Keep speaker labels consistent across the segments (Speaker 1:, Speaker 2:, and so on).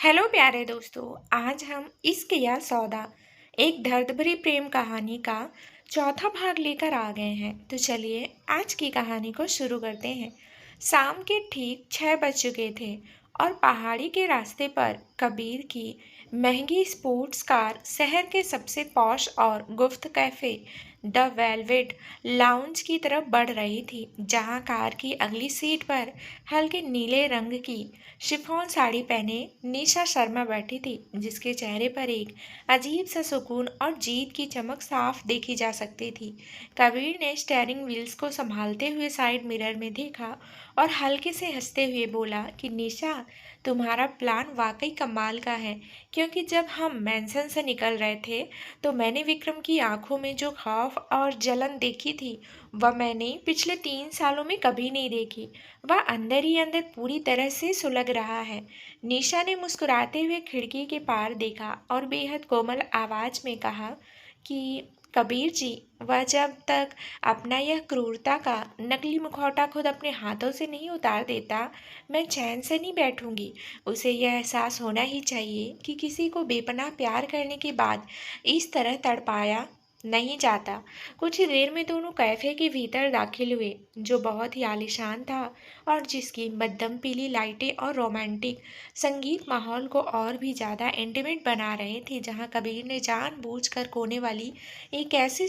Speaker 1: Hello प्यारे दोस्तों। आज हम इश्क या सौदा एक दर्द भरी प्रेम कहानी का चौथा भाग लेकर आ गए हैं। तो चलिए आज की कहानी को शुरू करते हैं। शाम के ठीक 6 बज चुके थे और पहाड़ी के रास्ते पर कबीर की महंगी स्पोर्ट्स कार शहर के सबसे पॉश और गुफ्त कैफे द वेलवेट लाउंज की तरफ बढ़ रही थी, जहां कार की अगली सीट पर हल्के नीले रंग की शिफॉन साड़ी पहने निशा शर्मा बैठी थी, जिसके चेहरे पर एक अजीब सा सुकून और जीत की चमक साफ देखी जा सकती थी। कबीर ने स्टीयरिंग व्हील्स को संभालते हुए साइड मिरर में देखा और हल्के से हंसते हुए बोला कि निशा, तुम्हारा प्लान वाकई कमाल का है, क्योंकि जब हम मैंसन से निकल रहे थे तो मैंने विक्रम की आंखों में जो खौफ और जलन देखी थी वह मैंने पिछले 3 सालों में कभी नहीं देखी। वह अंदर ही अंदर पूरी तरह से सुलग रहा है। निशा ने मुस्कुराते हुए खिड़की के पार देखा और बेहद कोमल आवाज में कहा कि कबीर जी, वह जब तक अपना यह क्रूरता का नकली मुखौटा खुद अपने हाथों से नहीं उतार देता, मैं चैन से नहीं बैठूंगी। उसे यह एहसास होना ही चाहिए कि किसी को बेपनाह प्यार करने के बाद इस तरह तड़पाया नहीं जाता। कुछ ही देर में दोनों कैफे के भीतर दाखिल हुए, जो बहुत ही आलीशान था और जिसकी मध्यम पीली लाइटें और रोमांटिक संगीत माहौल को और भी ज़्यादा इंटीमेट बना रहे थे। जहां कबीर ने जानबूझकर कोने वाली एक ऐसी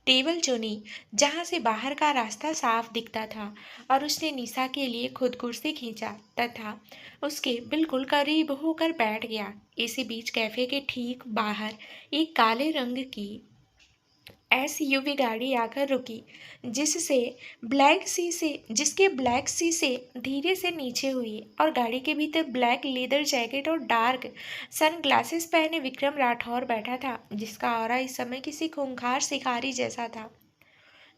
Speaker 1: टेबल चुनी जहां से बाहर का रास्ता साफ दिखता था, और उसने निशा के लिए खुद कुर्सी खींचा तथा उसके बिल्कुल करीब होकर बैठ गया। इसी बीच कैफे के ठीक बाहर एक काले रंग की एसयूवी गाड़ी आकर रुकी, जिससे जिसके ब्लैक सी से धीरे से नीचे हुई, और गाड़ी के भीतर ब्लैक लेदर जैकेट और डार्क सनग्लासेस पहने विक्रम राठौर बैठा था, जिसका ऑरा इस समय किसी खूंखार शिकारी जैसा था,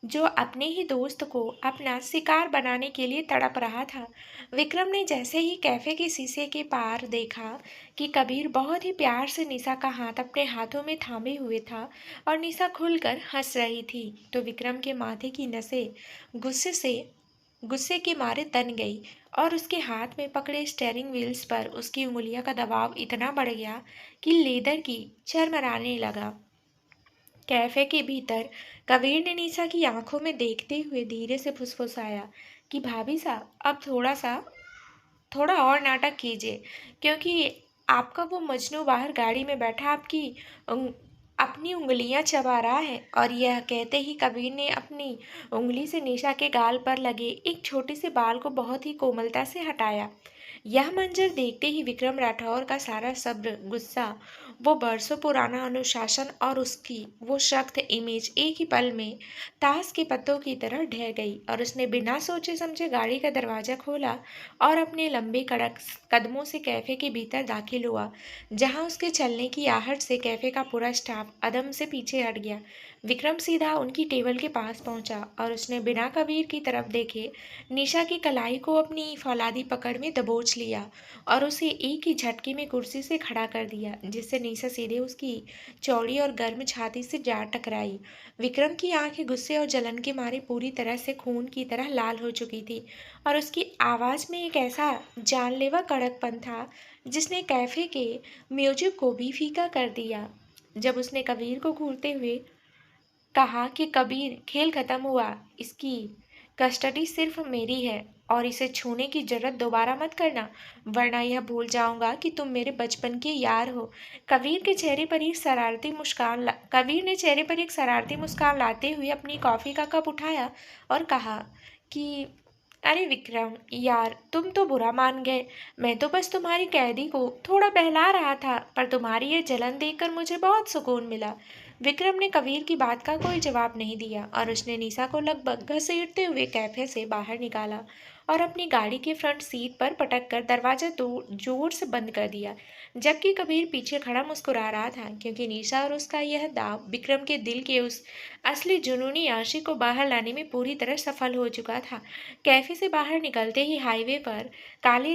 Speaker 1: जो अपने ही दोस्त को अपना शिकार बनाने के लिए तड़प रहा था। विक्रम ने जैसे ही कैफे के शीशे के पार देखा कि कबीर बहुत ही प्यार से निशा का हाथ अपने हाथों में थामे हुए था और निशा खुलकर हंस रही थी, तो विक्रम के माथे की नसें गुस्से के मारे तन गई और उसके हाथ में पकड़े स्टीयरिंग व्हील्स पर उसकी उंगलियों का दबाव इतना बढ़ गया कि लेदर की चरमराने लगा। कैफे के भीतर कबीर ने निशा की आंखों में देखते हुए धीरे से फुसफुसाया कि भाभी साहब, अब थोड़ा और नाटक कीजिए, क्योंकि आपका वो मजनू बाहर गाड़ी में बैठा अपनी उंगलियां चबा रहा है। और यह कहते ही कबीर ने अपनी उंगली से निशा के गाल पर लगे एक छोटे से बाल को बहुत ही कोमलता से हटाया। यह मंजर देखते ही विक्रम राठौर का सारा सब्र, गुस्सा, वो बरसों पुराना अनुशासन और उसकी वो सख्त इमेज एक ही पल में ताश के पत्तों की तरह ढह गई, और उसने बिना सोचे समझे गाड़ी का दरवाजा खोला और अपने लंबे कड़क कदमों से कैफे के भीतर दाखिल हुआ, जहां उसके चलने की आहट से कैफे का पूरा स्टाफ अदम से पीछे हट गया। विक्रम सीधा उनकी टेबल के पास पहुंचा और उसने बिना कबीर की तरफ देखे निशा की कलाई को अपनी फौलादी पकड़ में दबोच लिया और उसे एक ही झटके में कुर्सी से खड़ा कर दिया, जिससे निशा सीधे उसकी चौड़ी और गर्म छाती से जा टकराई। विक्रम की आंखें गुस्से और जलन के मारे पूरी तरह से खून की तरह लाल हो चुकी थी, और उसकी आवाज़ में एक ऐसा जानलेवा कड़कपन था जिसने कैफे के म्यूजिक को भी फीका कर दिया। जब उसने कबीर को घूरते हुए कहा कि कबीर, खेल खत्म हुआ, इसकी कस्टडी सिर्फ मेरी है और इसे छूने की जरूरत दोबारा मत करना, वरना यह भूल जाऊंगा कि तुम मेरे बचपन के यार हो। कबीर ने चेहरे पर एक शरारती मुस्कान लाते हुए अपनी कॉफी का कप उठाया और कहा कि अरे विक्रम यार, तुम तो बुरा मान गए। मैं तो बस तुम्हारी कैदी को थोड़ा बहला रहा था, पर तुम्हारी ये जलन देखकर मुझे बहुत सुकून मिला। विक्रम ने कबीर की बात का कोई जवाब नहीं दिया और उसने निशा को लगभग घसीटते हुए कैफे से बाहर निकाला और अपनी गाड़ी के फ्रंट सीट पर पटक कर दरवाजा जोर से बंद कर दिया, जबकि कबीर पीछे खड़ा मुस्कुरा रहा था, क्योंकि निशा और उसका यह दाव विक्रम के दिल के उस असली जुनूनी आशिक को बाहर लाने में पूरी तरह सफल हो चुका था। कैफे से बाहर निकलते ही हाईवे पर काले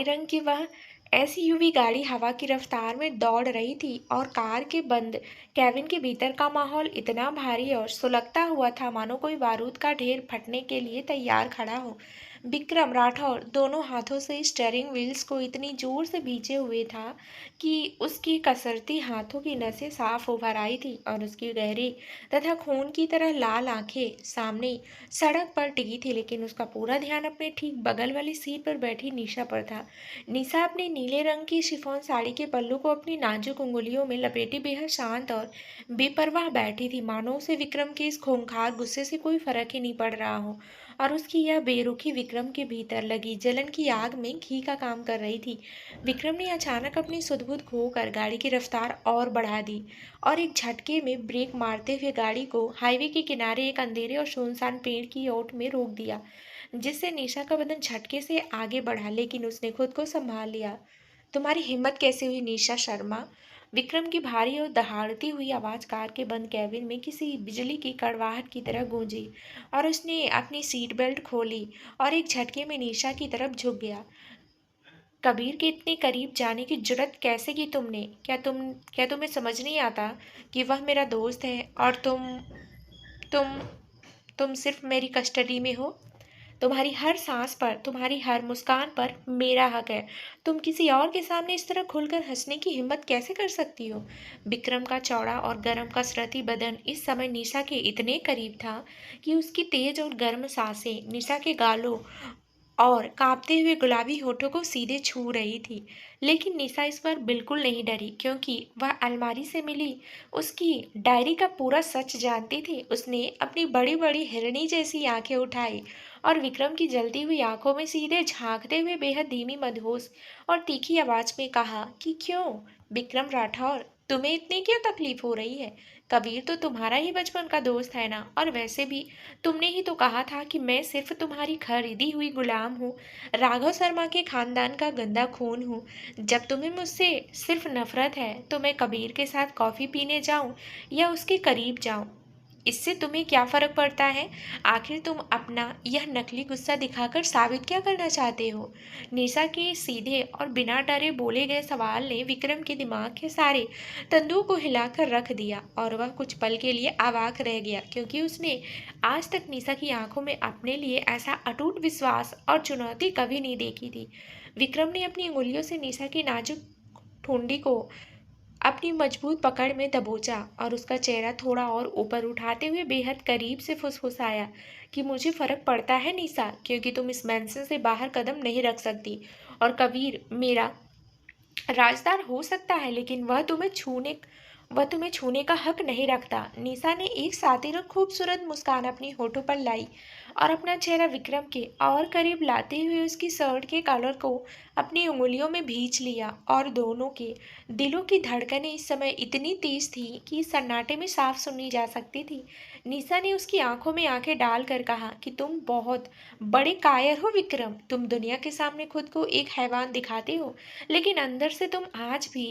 Speaker 1: रंग की वह एसयूवी गाड़ी हवा की रफ्तार में दौड़ रही थी, और कार के बंद कैबिन के भीतर का माहौल इतना भारी और सुलगता हुआ था मानो कोई बारूद का ढेर फटने के लिए तैयार खड़ा हो। विक्रम राठौर दोनों हाथों से स्टीयरिंग व्हील्स को इतनी जोर से भींचे हुए था कि उसकी कसरती हाथों की नसें साफ उभर आई थी और उसकी गहरी तथा खून की तरह लाल आंखें सामने सड़क पर टिकी थी, लेकिन उसका पूरा ध्यान अपने ठीक बगल वाली सीट पर बैठी निशा पर था। निशा अपनी नीले रंग की शिफॉन साड़ी के पल्लू को अपनी नाजुक उंगलियों में लपेटे बेहद शांत और बेपरवाह बैठी थी, मानो उसे विक्रम के इस खूंखार गुस्से से कोई फर्क ही नहीं पड़ रहा हो और उसकी यह बेरुखी विक्रम के भीतर लगी जलन की आग में घी का काम कर रही थी। विक्रम ने अचानक अपनी सुध-बुध खोकर गाड़ी की रफ्तार और बढ़ा दी और एक झटके में ब्रेक मारते हुए गाड़ी को हाईवे के किनारे एक अंधेरे और सुनसान पेड़ की ओट में रोक दिया, जिससे निशा का बदन झटके से आगे बढ़ा, लेकिन उसने खुद को संभाल लिया। तुम्हारी हिम्मत कैसे हुई निशा शर्मा? विक्रम की भारी और दहाड़ती हुई आवाज कार के बंद कैबिन में किसी बिजली की कड़वाहट की तरह गूंजी और उसने अपनी सीट बेल्ट खोली और एक झटके में निशा की तरफ झुक गया। कबीर के इतने करीब जाने की जुर्रत कैसे की तुमने? क्या तुम्हें समझ नहीं आता कि वह मेरा दोस्त है और तुम तुम सिर्फ मेरी कस्टडी में हो? तुम्हारी हर सांस पर, तुम्हारी हर मुस्कान पर मेरा हक है। तुम किसी और के सामने इस तरह खुलकर हंसने की हिम्मत कैसे कर सकती हो? विक्रम का चौड़ा और गर्म कसरती बदन इस समय निशा के इतने करीब था कि उसकी तेज और गर्म सांसें निशा के गालों और कांपते हुए गुलाबी होठों को सीधे छू रही थी। लेकिन निशा इस बार बिल्कुल नहीं डरी, क्योंकि वह अलमारी से मिली उसकी डायरी का पूरा सच जानती थी। उसने अपनी बड़ी बड़ी हिरनी जैसी आंखें उठाई और विक्रम की जलती हुई आंखों में सीधे झांकते हुए बेहद धीमी, मदहोश और तीखी आवाज में कहा कि क्यों विक्रम राठौर, तुम्हें इतनी क्यों तकलीफ हो रही है? कबीर तो तुम्हारा ही बचपन का दोस्त है ना, और वैसे भी तुमने ही तो कहा था कि मैं सिर्फ तुम्हारी खरीदी हुई गुलाम हूँ, राघव शर्मा के खानदान का गंदा खून हूँ। जब तुम्हें मुझसे सिर्फ नफरत है तो मैं कबीर के साथ कॉफी पीने जाऊं या उसके करीब जाऊं, इससे तुम्हें क्या फर्क पड़ता है? आखिर तुम अपना यह नकली गुस्सा दिखाकर साबित क्या करना चाहते हो? निशा के सीधे और बिना डरे बोले गए सवाल ने विक्रम के दिमाग के सारे तंदुओं को हिलाकर रख दिया और वह कुछ पल के लिए अवाक रह गया, क्योंकि उसने आज तक निशा की आंखों में अपने लिए ऐसा अटूट विश्वास और चुनौती कभी नहीं देखी थी। विक्रम ने अपनी उंगलियों से निशा की नाजुक ठुंडी को अपनी मजबूत पकड़ में दबोचा और उसका चेहरा थोड़ा और ऊपर उठाते हुए बेहद करीब से फुसफुसाया कि मुझे फर्क पड़ता है निशा, क्योंकि तुम इस मेंशन से बाहर कदम नहीं रख सकती और कबीर मेरा राजदार हो सकता है, लेकिन वह तुम्हें छूने का हक नहीं रखता। निशा ने एक सातिरक खूबसूरत मुस्कान अपनी होठों पर लाई और अपना चेहरा विक्रम के और करीब लाते हुए उसकी शर्ट के कॉलर को अपनी उंगलियों में भींच लिया और दोनों के दिलों की धड़कनें इस समय इतनी तेज थी कि सन्नाटे में साफ सुनी जा सकती थी। निशा ने उसकी आंखों में आंखें डालकर कहा कि तुम बहुत बड़े कायर हो विक्रम। तुम दुनिया के सामने खुद को एक हैवान दिखाते हो, लेकिन अंदर से तुम आज भी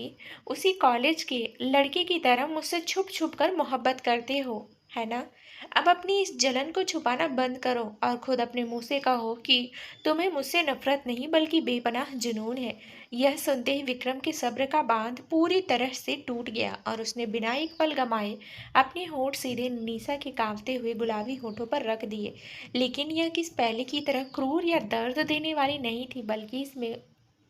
Speaker 1: उसी कॉलेज के लड़के की तरह मुझसे छुप छुप कर मोहब्बत करते हो, है ना? अब अपनी इस जलन को छुपाना बंद करो और खुद अपने मुंह से कहो कि तुम्हें मुझसे नफरत नहीं बल्कि बेपनाह जुनून है। यह सुनते ही विक्रम के सब्र का बांध पूरी तरह से टूट गया और उसने बिना एक पल गमाए अपने होठ सीधे निशा के कांपते हुए गुलाबी होठों पर रख दिए। लेकिन यह किस पहले की तरह क्रूर या दर्द देने वाली नहीं थी, बल्कि इसमें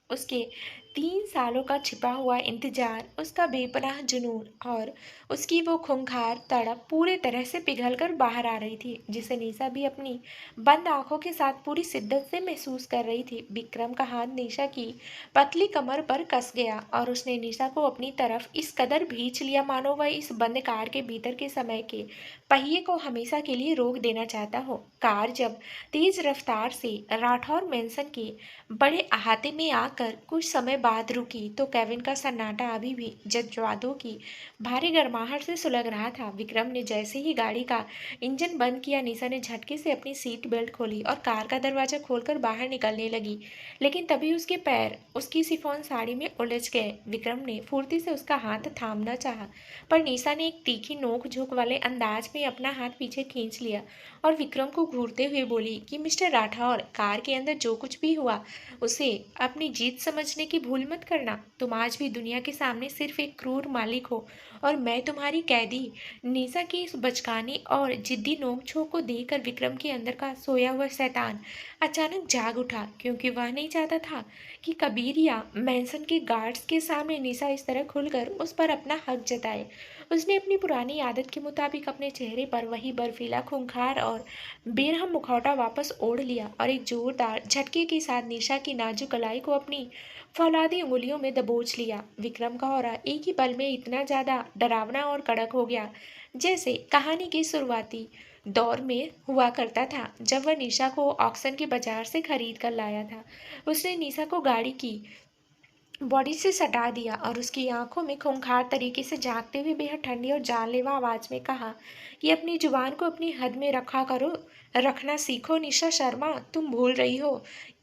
Speaker 1: उसके 3 सालों का छिपा हुआ इंतजार, उसका बेपनाह जुनून और उसकी वो खूंखार तड़प पूरे तरह से पिघल कर बाहर आ रही थी, जिसे निशा भी अपनी बंद आंखों के साथ पूरी शिद्दत से महसूस कर रही थी। विक्रम का हाथ निशा की पतली कमर पर कस गया और उसने निशा को अपनी तरफ इस कदर खींच लिया मानो वह इस बंद कार के भीतर के समय के पहिए को हमेशा के लिए रोक देना चाहता हो। कार जब तेज रफ्तार से राठौर मेंशन के बड़े अहाते में आकर कुछ समय बाद रुकी तो केविन का सन्नाटा अभी भी जज्बातों की भारी गर्माहट से सुलग रहा था। विक्रम ने जैसे ही गाड़ी का इंजन बंद किया, निशा ने झटके से अपनी सीट बेल्ट खोली और कार का दरवाजा खोलकर बाहर निकलने लगी, लेकिन तभी उसके पैर उसकी शिफॉन साड़ी में उलझ गए। विक्रम ने फुर्ती से उसका हाथ थामना चाहा, पर निशा ने एक तीखी नोक झोंक वाले अंदाज में अपना हाथ पीछे खींच लिया और विक्रम को घूरते हुए बोली कि मिस्टर राठौर, कार के अंदर जो कुछ भी हुआ उसे अपनी जीत समझने की भूल मत करना। तुम आज भी दुनिया के सामने सिर्फ एक क्रूर मालिक हो और मैं तुम्हारी कैदी। निशा की इस बचकानी और जिद्दी नोक झोंक को देखकर विक्रम के अंदर का सोया हुआ शैतान अचानक जाग उठा क्योंकि वह नहीं चाहता था कि कबीर या मैंसन के गार्ड्स के सामने निशा इस तरह खुलकर उस पर अपना हक जताए। उसने अपनी पुरानी आदत के मुताबिक अपने चेहरे पर वही बर्फीला खूंखार और बेरहम मुखौटा वापस ओढ़ लिया और एक जोरदार झटके के साथ निशा की नाजुक कलाई को अपनी फौलादी उंगलियों में दबोच लिया। विक्रम का ऑरा एक ही पल में इतना ज्यादा डरावना और कड़क हो गया जैसे कहानी की शुरुआती दौर में हुआ करता था जब वह निशा को ऑक्सन के बाजार से खरीद कर लाया था। उसने निशा को गाड़ी की बॉडी से सटा दिया और उसकी आंखों में खूंखार तरीके से झांकते हुए बेहद ठंडी और जानलेवा आवाज में कहा कि अपनी जुबान को अपनी हद में रखा करो, रखना सीखो निशा शर्मा। तुम भूल रही हो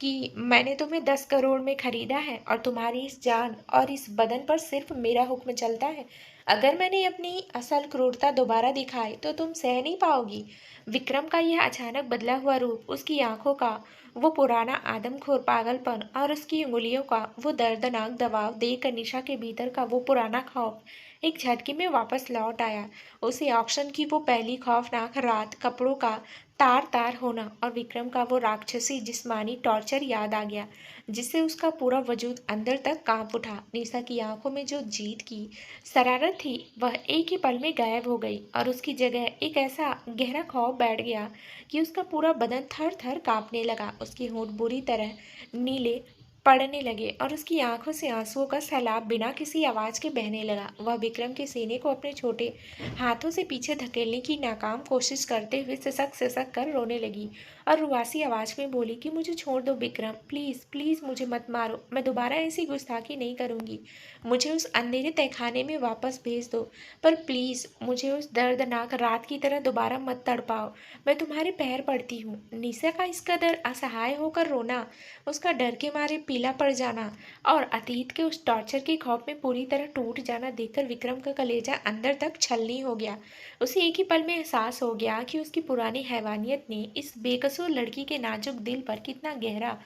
Speaker 1: कि मैंने तुम्हें 10 करोड़ में खरीदा है और तुम्हारी इस जान और इस बदन पर सिर्फ मेरा हुक्म चलता है। अगर मैंने अपनी असल क्रूरता दोबारा दिखाई तो तुम सह नहीं पाओगी। विक्रम का यह अचानक बदला हुआ रूप, उसकी आंखों का वो पुराना आदमखोर पागलपन और उसकी उंगलियों का वो दर्दनाक दबाव देखकर निशा के भीतर का वो पुराना खौफ एक झटके में वापस लौट आया। उसे ऑक्शन की वो पहली खौफनाक रात, कपड़ों का तार तार होना और विक्रम का वो राक्षसी जिस्मानी टॉर्चर याद आ गया जिससे उसका पूरा वजूद अंदर तक कांप उठा। निशा की आंखों में जो जीत की शरारत थी वह एक ही पल में गायब हो गई और उसकी जगह एक ऐसा गहरा खौफ बैठ गया कि उसका पूरा बदन थर थर कांपने लगा। उसके होंठ बुरी तरह नीले पड़ने लगे और उसकी आंखों से आंसुओं का सैलाब बिना किसी आवाज के बहने लगा। वह विक्रम के सीने को अपने छोटे हाथों से पीछे धकेलने की नाकाम कोशिश करते हुए सिसक सिसक कर रोने लगी और रुआसी आवाज में बोली कि मुझे छोड़ दो विक्रम, प्लीज प्लीज मुझे मत मारो, मैं दोबारा ऐसी गुस्ताखी नहीं करूंगी। मुझे उस अंधेरे तहखाने में वापस भेज दो, पर प्लीज मुझे उस दर्दनाक रात की तरह दोबारा मत तड़पाओ। मैं तुम्हारे पैर पड़ती हूँ। निशा का इस कदर असहाय होकर रोना, उसका डर के मारे पीला पड़ जाना और अतीत के उस टॉर्चर के खौफ में पूरी तरह टूट जाना देखकर विक्रम का कलेजा अंदर तक छलनी हो गया। उसे एक ही पल में एहसास हो गया कि उसकी पुरानी हैवानियत ने इस बेकसूर लड़की के नाजुक दिल पर कितना गहरा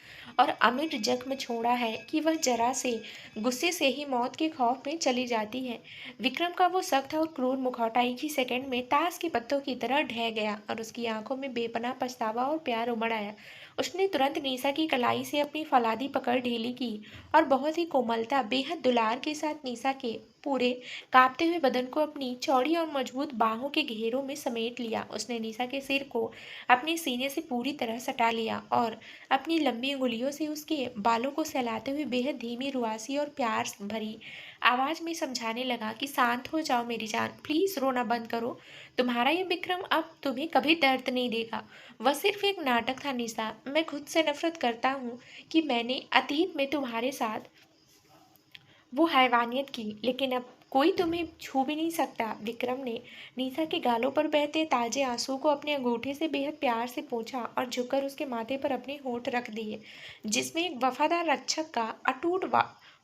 Speaker 1: और अमिट जख्म छोड़ा है कि वह जरा से गुस्से से ही मौत के खौफ में चली जाती है। विक्रम का वो सख्त और क्रूर मुखौटा एक ही सेकंड में ताश के पत्तों की तरह ढह गया और उसकी आंखों में बेपनाह पछतावा और प्यार उमड़ आया। उसने तुरंत निशा की कलाई से अपनी फलादी पकड़ ढीली की और बहुत ही कोमलता, बेहद दुलार के साथ निशा के पूरे कांपते हुए बदन को अपनी चौड़ी और मजबूत बाहों के घेरों में समेट लिया। उसने निशा के सिर को अपने सीने से पूरी तरह सटा लिया और अपनी लंबी उंगलियों से उसके बालों को सहलाते हुए बेहद धीमी, रुआसी और प्यार भरी आवाज में समझाने लगा कि शांत हो जाओ मेरी जान, प्लीज रोना बंद करो। तुम्हारा ये विक्रम अब तुम्हें कभी दर्द नहीं देगा। वह सिर्फ एक नाटक था निशा। मैं खुद से नफरत करता हूँ कि मैंने अतीत में तुम्हारे साथ वो हैवानियत की, लेकिन अब कोई तुम्हें छू भी नहीं सकता। विक्रम ने निशा के गालों पर बहते ताजे आंसू को अपने अंगूठे से बेहद प्यार से पोंछा और झुककर उसके माथे पर अपने होंठ रख दिए जिसमें एक वफादार रक्षक का अटूट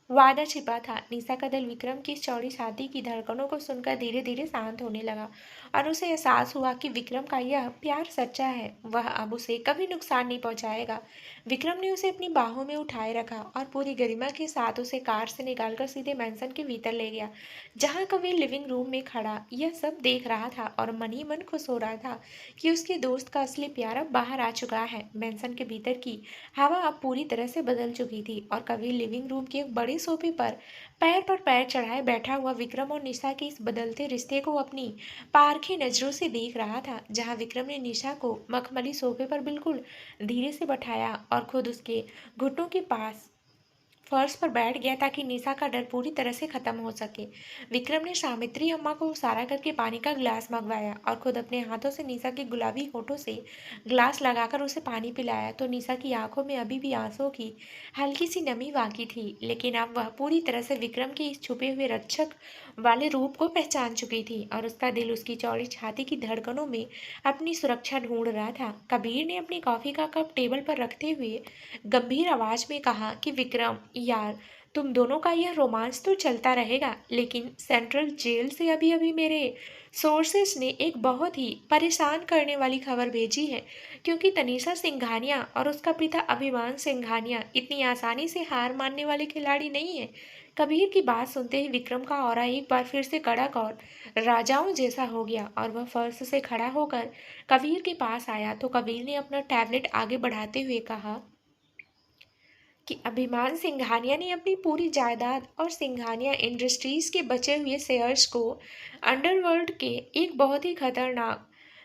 Speaker 1: वादा छिपा था। निशा का दिल विक्रम की इस चौड़ी छाती की धड़कनों को सुनकर धीरे धीरे शांत होने लगा और उसे एहसास हुआ कि विक्रम का यह प्यार सच्चा है, वह अब उसे कभी नुकसान नहीं पहुंचाएगा। विक्रम ने उसे अपनी बाहों में उठाए रखा और पूरी गरिमा के साथ उसे कार से निकालकर सीधे मैंसन के भीतर ले गया जहां कबीर लिविंग रूम में खड़ा यह सब देख रहा था और मन ही मन खुश हो रहा था कि उसके दोस्त का असली प्यार अब बाहर आ चुका है। मैंसन के भीतर की हवा अब पूरी तरह से बदल चुकी थी और कबीर लिविंग रूम के एक बड़े सोफे पर पैर चढ़ाए बैठा हुआ विक्रम और निशा के इस बदलते रिश्ते को अपनी पारखी नजरों से देख रहा था। जहां विक्रम ने निशा को मखमली सोफे पर बिल्कुल धीरे से बैठाया और खुद उसके घुटनों के पास फर्श पर बैठ गया ताकि निशा का डर पूरी तरह से खत्म हो सके। विक्रम ने सावित्री अम्मा को इशारा करके पानी का गिलास मंगवाया और खुद अपने हाथों से निशा के गुलाबी होठों से ग्लास लगाकर उसे पानी पिलाया तो निशा की आंखों में अभी भी आंसुओं की हल्की सी नमी बाकी थी, लेकिन अब वह पूरी तरह से विक्रम के इस छुपे हुए रक्षक वाले रूप को पहचान चुकी थी और उसका दिल उसकी चौड़ी छाती की धड़कनों में अपनी सुरक्षा ढूंढ रहा था। कबीर ने अपनी कॉफी का कप टेबल पर रखते हुए गंभीर आवाज में कहा कि विक्रम, यार, तुम दोनों का यह रोमांस तो चलता रहेगा, लेकिन सेंट्रल जेल से अभी अभी मेरे सोर्सेस ने एक बहुत ही परेशान करने वाली खबर भेजी है, क्योंकि तनीषा सिंघानिया और उसका पिता अभिमान सिंघानिया इतनी आसानी से हार मानने वाले खिलाड़ी नहीं है। कबीर की बात सुनते ही विक्रम का ऑरा एक बार फिर से कड़क और राजाओं जैसा हो गया, और वह फर्श से खड़ा होकर कबीर के पास आया तो कबीर ने अपना टैबलेट आगे बढ़ाते हुए कहा कि अभिमान सिंघानिया ने अपनी पूरी जायदाद और सिंघानिया इंडस्ट्रीज के बचे हुए शेयर्स को अंडरवर्ल्ड के एक बहुत ही खतरनाक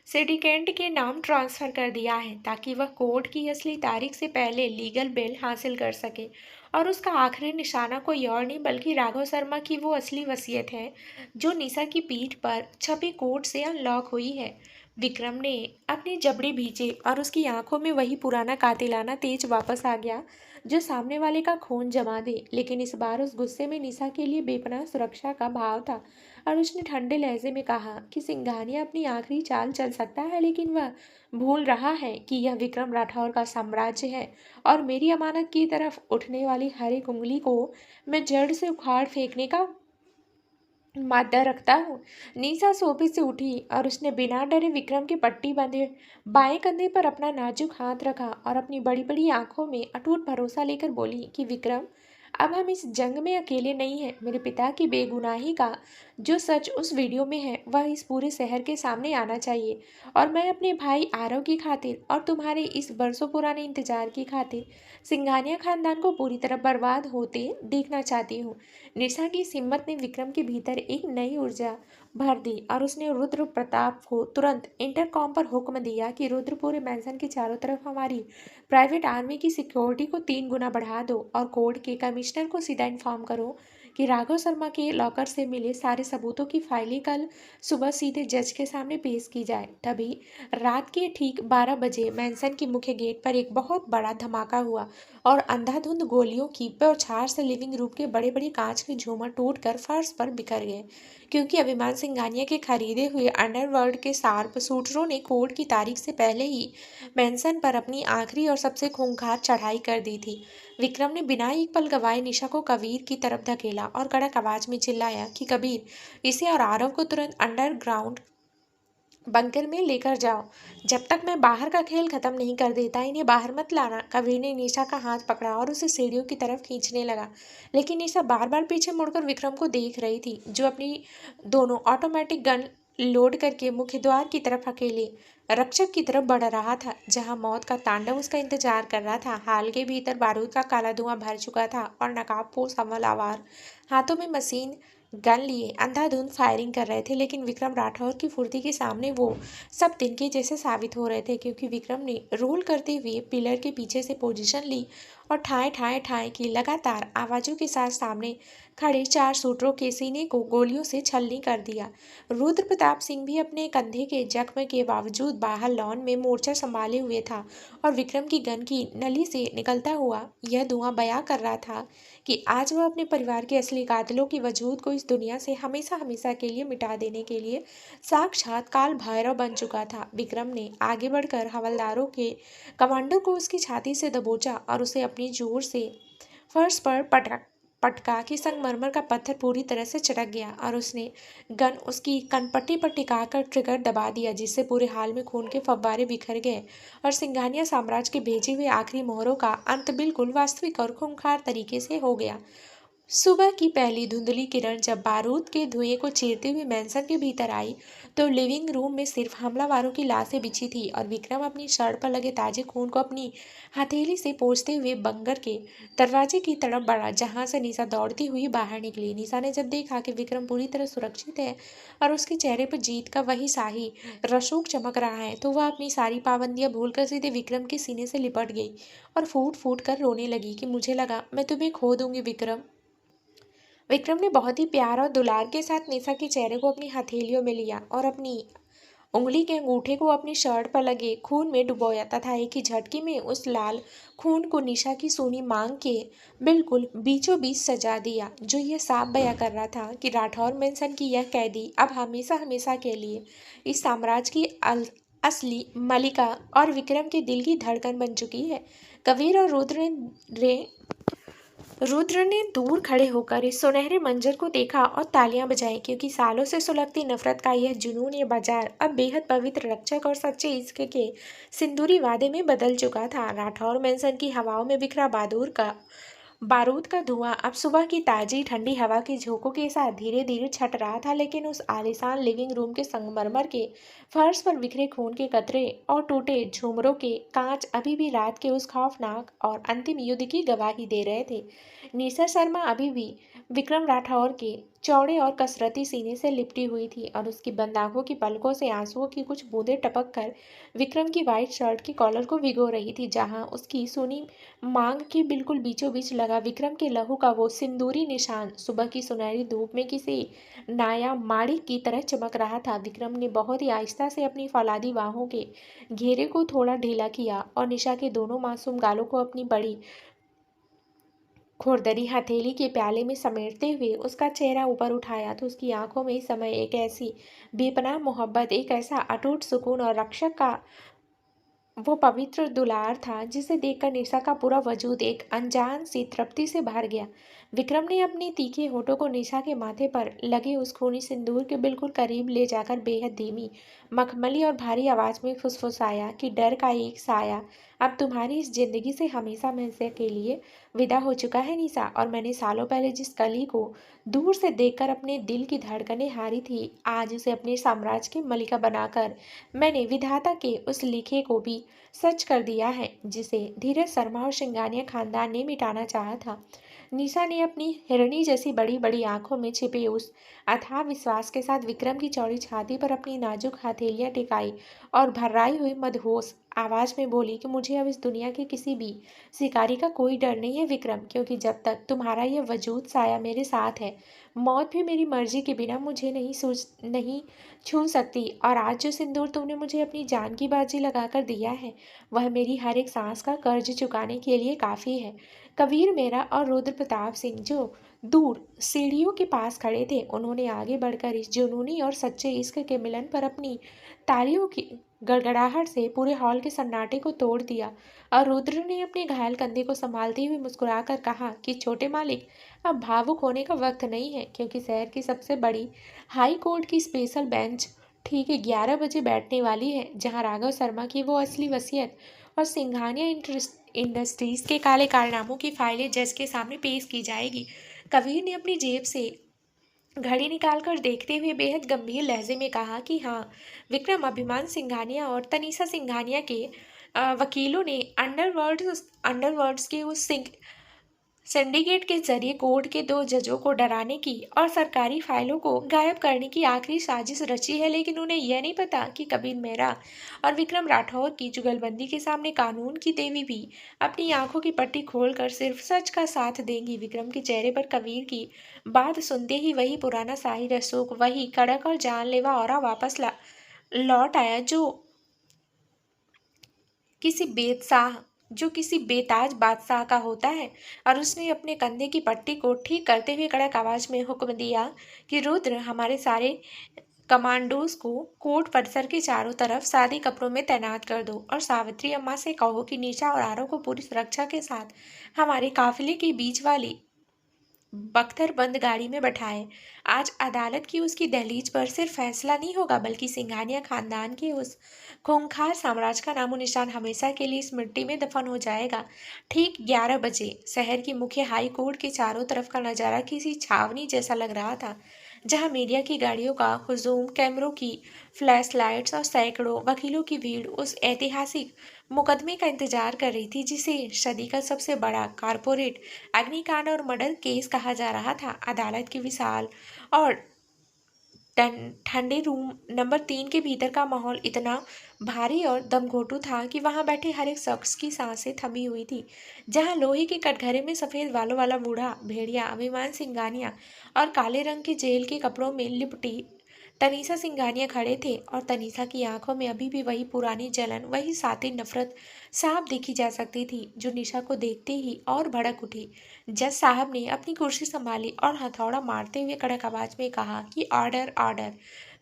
Speaker 1: सिंडिकेट के नाम ट्रांसफर कर दिया है, ताकि वह कोर्ट की असली तारीख से पहले लीगल बेल हासिल कर सके। और उसका आखिरी निशाना कोई और नहीं बल्कि राघव शर्मा की वो असली वसीयत है, जो निशा की पीठ पर छपी कोड से अनलॉक हुई है। विक्रम ने अपनी जबड़ी भींचे और उसकी आंखों में वही पुराना कातिलाना तेज वापस आ गया, जो सामने वाले का खून जमा दे। लेकिन इस बार उस गुस्से में निशा के लिए बेपनाह सुरक्षा का भाव था, और उसने ठंडे लहजे में कहा कि सिंघानिया अपनी आखिरी चाल चल सकता है, लेकिन वह भूल रहा है कि यह विक्रम राठौर का साम्राज्य है, और मेरी अमानत की तरफ उठने वाली हर एक उंगली को मैं जड़ से उखाड़ फेंकने का मादा रखता हूँ। निशा सोफे से उठी और उसने बिना डरे विक्रम के पट्टी बंधे बाएं कंधे पर अपना नाजुक हाथ रखा और अपनी बड़ी बड़ी आंखों में अटूट भरोसा लेकर बोली कि विक्रम, अब हम इस जंग में अकेले नहीं हैं। मेरे पिता की बेगुनाही का जो सच उस वीडियो में है वह इस पूरे शहर के सामने आना चाहिए, और मैं अपने भाई आरव की खातिर और तुम्हारे इस बरसों पुराने इंतजार की खातिर सिंघानिया खानदान को पूरी तरह बर्बाद होते देखना चाहती हूँ। निशा की इस हिम्मत ने विक्रम के भीतर एक नई ऊर्जा भर दी, और उसने रुद्र प्रताप को तुरंत इंटरकॉम पर हुक्म दिया कि रुद्रपुर मैंसन के चारों तरफ हमारी प्राइवेट आर्मी की सिक्योरिटी को 3 गुना बढ़ा दो, और कोर्ट के कमिश्नर को सीधा इन्फॉर्म करो कि राघव शर्मा के लॉकर से मिले सारे सबूतों की फाइलें कल सुबह सीधे जज के सामने पेश की जाए। तभी रात के ठीक 12 बजे मैंसन के मुख्य गेट पर एक बहुत बड़ा धमाका हुआ, और अंधाधुंध गोलियों की बौछार से लिविंग रूम के बड़े बड़े कांच के झूमर टूटकर फर्श पर बिखर गए, क्योंकि अभिमान सिंघानिया के खरीदे हुए अंडरवर्ल्ड के शार्प शूटरों ने कोर्ट की तारीख से पहले ही मैंसन पर अपनी आखिरी और सबसे खूंखार चढ़ाई कर दी थी। विक्रम ने बिना एक पल गवाए निशा को कबीर की तरफ धकेला और कड़क आवाज में चिल्लाया कि कबीर, इसे और आरव को तुरंत अंडरग्राउंड बंकर में लेकर जाओ। जब तक मैं बाहर का खेल खत्म नहीं कर देता इन्हें बाहर मत लाना। कबीर ने निशा का हाथ पकड़ा और उसे सीढ़ियों की तरफ खींचने लगा, लेकिन निशा बार बार पीछे मुड़कर विक्रम को देख रही थी, जो अपनी दोनों ऑटोमेटिक गन लोड करके मुख्य द्वार की तरफ अकेले रक्षक की तरफ बढ़ रहा था, जहां मौत का तांडव उसका इंतजार कर रहा था। हाल के भीतर बारूद का काला धुआं भर चुका था, और नकाबपोश हमलावर हाथों में मशीन गन लिए अंधाधुंध फायरिंग कर रहे थे। लेकिन विक्रम राठौर की फुर्ती के सामने वो सब तिनके जैसे साबित हो रहे थे, क्योंकि विक्रम ने रोल करते हुए पिलर के पीछे से पोजीशन ली और ठाए ठाए ठाए की लगातार आवाजों के साथ सामने खड़े 4 शूटरों के सीने को गोलियों से छलनी कर दिया। रुद्र प्रताप सिंह भी अपने कंधे के जख्म के बावजूद बाहर लॉन में मोर्चा संभाले हुए था, और विक्रम की गन की नली से निकलता हुआ यह धुआं बयां कर रहा था कि आज वह अपने परिवार के असली कातिलों की वजूद को इस दुनिया से हमेशा हमेशा के लिए मिटा देने के लिए साक्षात काल भैरव बन चुका था। विक्रम ने आगे बढ़कर हवलदारों के कमांडर को उसकी छाती से दबोचा और उसे अपनी जोर से फर्श पर पटका कि संगमरमर का पत्थर पूरी तरह से चटक गया, और उसने गन उसकी कनपट्टी पर टिकाकर ट्रिगर दबा दिया, जिससे पूरे हाल में खून के फव्वारे बिखर गए, और सिंघानिया साम्राज्य के भेजे हुए आखिरी मोहरों का अंत बिल्कुल वास्तविक और खूंखार तरीके से हो गया। सुबह की पहली धुंधली किरण जब बारूद के धुएं को चीरते हुए मैंसन के भीतर आई, तो लिविंग रूम में सिर्फ हमलावरों की लाशें बिछी थी, और विक्रम अपनी शर्ट पर लगे ताजे खून को अपनी हथेली से पोंछते हुए बंकर के दरवाजे की तरफ बढ़ा, जहां से निशा दौड़ती हुई बाहर निकली। निशा ने जब देखा कि विक्रम पूरी तरह सुरक्षित है और उसके चेहरे पर जीत का वही शाही रसूख चमक रहा है, तो वह अपनी सारी पाबंदियां भूलकर सीधे विक्रम के सीने से लिपट गई और फूट फूट कर रोने लगी कि मुझे लगा मैं तुम्हें खो दूंगी विक्रम। विक्रम ने बहुत ही प्यार और दुलार के साथ निशा के चेहरे को अपनी हथेलियों में लिया और अपनी उंगली के अंगूठे को अपनी शर्ट पर लगे खून में डुबोया, तथा एक ही झटके में उस लाल खून को निशा की सूनी मांग के बिल्कुल बीचों बीच सजा दिया, जो यह साफ बयां कर रहा था कि राठौर मेंशन की यह कैदी अब हमेशा हमेशा के लिए इस साम्राज्य की असली मलिका और विक्रम के दिल की धड़कन बन चुकी है। कबीर और रुद्र ने रुद्र ने दूर खड़े होकर इस सुनहरे मंजर को देखा और तालियां बजाई, क्योंकि सालों से सुलगती नफरत का यह जुनून, ये बाजार अब बेहद पवित्र रक्षक और सच्चे इश्क के सिंदूरी वादे में बदल चुका था। राठौर मैंसन की हवाओं में बिखरा बारूद का धुआं अब सुबह की ताजी ठंडी हवा के झोंकों के साथ धीरे धीरे छट रहा था, लेकिन उस आलीशान लिविंग रूम के संगमरमर के फर्श पर बिखरे खून के कतरे और टूटे झूमरों के कांच अभी भी रात के उस खौफनाक और अंतिम युद्ध की गवाही दे रहे थे। निशा शर्मा अभी भी विक्रम राठौर के चौड़े और कसरती सीने से लिपटी हुई थी, और उसकी बंद आंखों की पलकों से आंसुओं की कुछ बूंदें टपक कर विक्रम की वाइट शर्ट की कॉलर को भिगो रही थी, जहां उसकी सूनी मांग के बिल्कुल बीचों बीच लगा विक्रम के लहू का वो सिंदूरी निशान सुबह की सुनहरी धूप में किसी नायाब माड़ी की तरह चमक रहा था। विक्रम ने बहुत ही आहिस्ता से अपनी फौलादी बाहों के घेरे को थोड़ा ढीला किया और निशा के दोनों मासूम गालों को अपनी बड़ी खुरदरी हथेली के प्याले में समेटते हुए उसका चेहरा ऊपर उठाया, तो उसकी आंखों में इस समय एक ऐसी बेपनाह मोहब्बत, एक ऐसा अटूट सुकून और रक्षक का वो पवित्र दुलार था जिसे देखकर निशा का पूरा वजूद एक अनजान सी तृप्ति से भर गया। विक्रम ने अपने तीखे होठों को निशा के माथे पर लगे उस खूनी सिंदूर के बिल्कुल करीब ले जाकर बेहद धीमी, मखमली और भारी आवाज में फुसफुसाया कि डर का एक साया अब तुम्हारी इस जिंदगी से हमेशा के लिए विदा हो चुका है निशा, और मैंने सालों पहले जिस कली को दूर से देखकर अपने दिल की धड़कनें हारी थी, आज उसे अपने साम्राज्य की मलिका बनाकर मैंने विधाता के उस लिखे को भी सच कर दिया है, जिसे धीरज शर्मा और सिंघानिया खानदान ने मिटाना चाहा था। निशा ने अपनी हिरणी जैसी बड़ी बड़ी आंखों में छिपे उस अथाह विश्वास के साथ विक्रम की चौड़ी छाती पर अपनी नाजुक हथेलियां टिकाई और भर्राई हुई मदहोश आवाज में बोली कि मुझे अब इस दुनिया के किसी भी शिकारी का कोई डर नहीं है विक्रम, क्योंकि जब तक तुम्हारा यह वजूद साया मेरे साथ है, मौत भी मेरी मर्जी के बिना मुझे नहीं छू सकती। और आज जो सिंदूर तुमने मुझे अपनी जान की बाजी लगाकर दिया है, वह मेरी हर एक सांस का कर्ज चुकाने के लिए काफ़ी है। कबीर मेरा और रुद्र प्रताप सिंह जो दूर सीढ़ियों के पास खड़े थे, उन्होंने आगे बढ़कर इस जुनूनी और सच्चे इश्क के मिलन पर अपनी तालियों की गड़गड़ाहट से पूरे हॉल के सन्नाटे को तोड़ दिया। और रुद्र ने अपने घायल कंधे को संभालते हुए मुस्कुराकर कहा कि छोटे मालिक, अब भावुक होने का वक्त नहीं है, क्योंकि शहर की सबसे बड़ी हाई कोर्ट की स्पेशल बेंच ठीक 11 बजे बैठने वाली है, जहां राघव शर्मा की वो असली वसीयत और सिंघानिया इंडस्ट्रीज के काले कारनामों की फाइलें जज के सामने पेश की जाएगी। कबीर ने अपनी जेब से घड़ी निकालकर देखते हुए बेहद गंभीर लहजे में कहा कि हाँ, विक्रम, अभिमान सिंघानिया और तनीषा सिंघानिया के वकीलों ने अंडरवर्ल्ड्स के उस सिंडिकेट के जरिए कोर्ट के 2 जजों को डराने की और सरकारी फाइलों को गायब करने की आखिरी साजिश रची है, लेकिन उन्हें यह नहीं पता कि कबीर मेहरा और विक्रम राठौर की जुगलबंदी के सामने कानून की देवी भी अपनी आंखों की पट्टी खोलकर सिर्फ सच का साथ देंगी। विक्रम के चेहरे पर कबीर की बात सुनते ही वही पुराना शाही रसूख, वही कड़क और जानलेवा ऑरा वापस लौट आया किसी बेतसाह जो किसी बेताज बादशाह का होता है। और उसने अपने कंधे की पट्टी को ठीक करते हुए कड़क आवाज में हुक्म दिया कि रुद्र, हमारे सारे कमांडोज को कोर्ट परिसर के चारों तरफ सादे कपड़ों में तैनात कर दो, और सावित्री अम्मा से कहो कि निशा और आरव को पूरी सुरक्षा के साथ हमारे काफिले के बीच वाली बख्तर बंद गाड़ी में बैठाए। आज अदालत की उसकी दहलीज पर सिर्फ फैसला नहीं होगा, बल्कि सिंघानिया खानदान के उस खूंखार साम्राज्य का नामो निशान हमेशा के लिए इस मिट्टी में दफन हो जाएगा। ठीक 11 बजे शहर की मुख्य हाई कोर्ट के चारों तरफ का नज़ारा किसी छावनी जैसा लग रहा था, जहां मीडिया की गाड़ियों का हुजूम, कैमरों की फ्लैश लाइट्स और सैकड़ों वकीलों की भीड़ उस ऐतिहासिक मुकदमे का इंतजार कर रही थी, जिसे सदी का सबसे बड़ा कारपोरेट अग्निकांड और मर्डर केस कहा जा रहा था। अदालत की विशाल और ठंडे रूम नंबर 3 के भीतर का माहौल इतना भारी और दमघोटू था कि वहां बैठे हर एक शख्स की सांसें थमी हुई थी। जहां लोहे के कटघरे में सफेद बालों वाला बूढ़ा भेड़िया अभिमान सिंघानिया और काले रंग के जेल के कपड़ों में लिपटी तनीषा सिंघानिया खड़े थे, और तनीषा की आंखों में अभी भी वही पुरानी जलन, वही साथी नफरत साफ देखी जा सकती थी, जो निशा को देखते ही और भड़क उठी। जज साहब ने अपनी कुर्सी संभाली और हथौड़ा मारते हुए कड़क आवाज में कहा कि ऑर्डर ऑर्डर।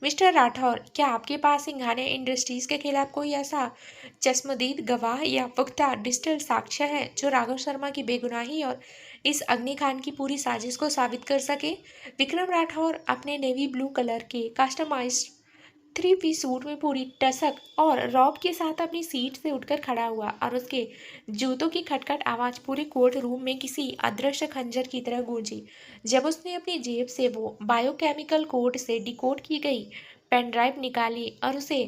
Speaker 1: मिस्टर राठौर, क्या आपके पास सिंघानिया इंडस्ट्रीज के खिलाफ कोई ऐसा चश्मदीद गवाह या पुख्ता डिजिटल साक्ष्य है जो राघव शर्मा की बेगुनाही और इस अग्निकांड की पूरी साजिश को साबित कर सके। विक्रम राठौर अपने नेवी ब्लू कलर के कस्टमाइज्ड 3 पीस सूट में पूरी टसक और रॉब के साथ अपनी सीट से उठकर खड़ा हुआ और उसके जूतों की खटखट आवाज पूरे कोर्ट रूम में किसी अदृश्य खंजर की तरह गूंजी। जब उसने अपनी जेब से वो बायोकेमिकल कोड से डिकोड की गई पेन ड्राइव निकाली और उसे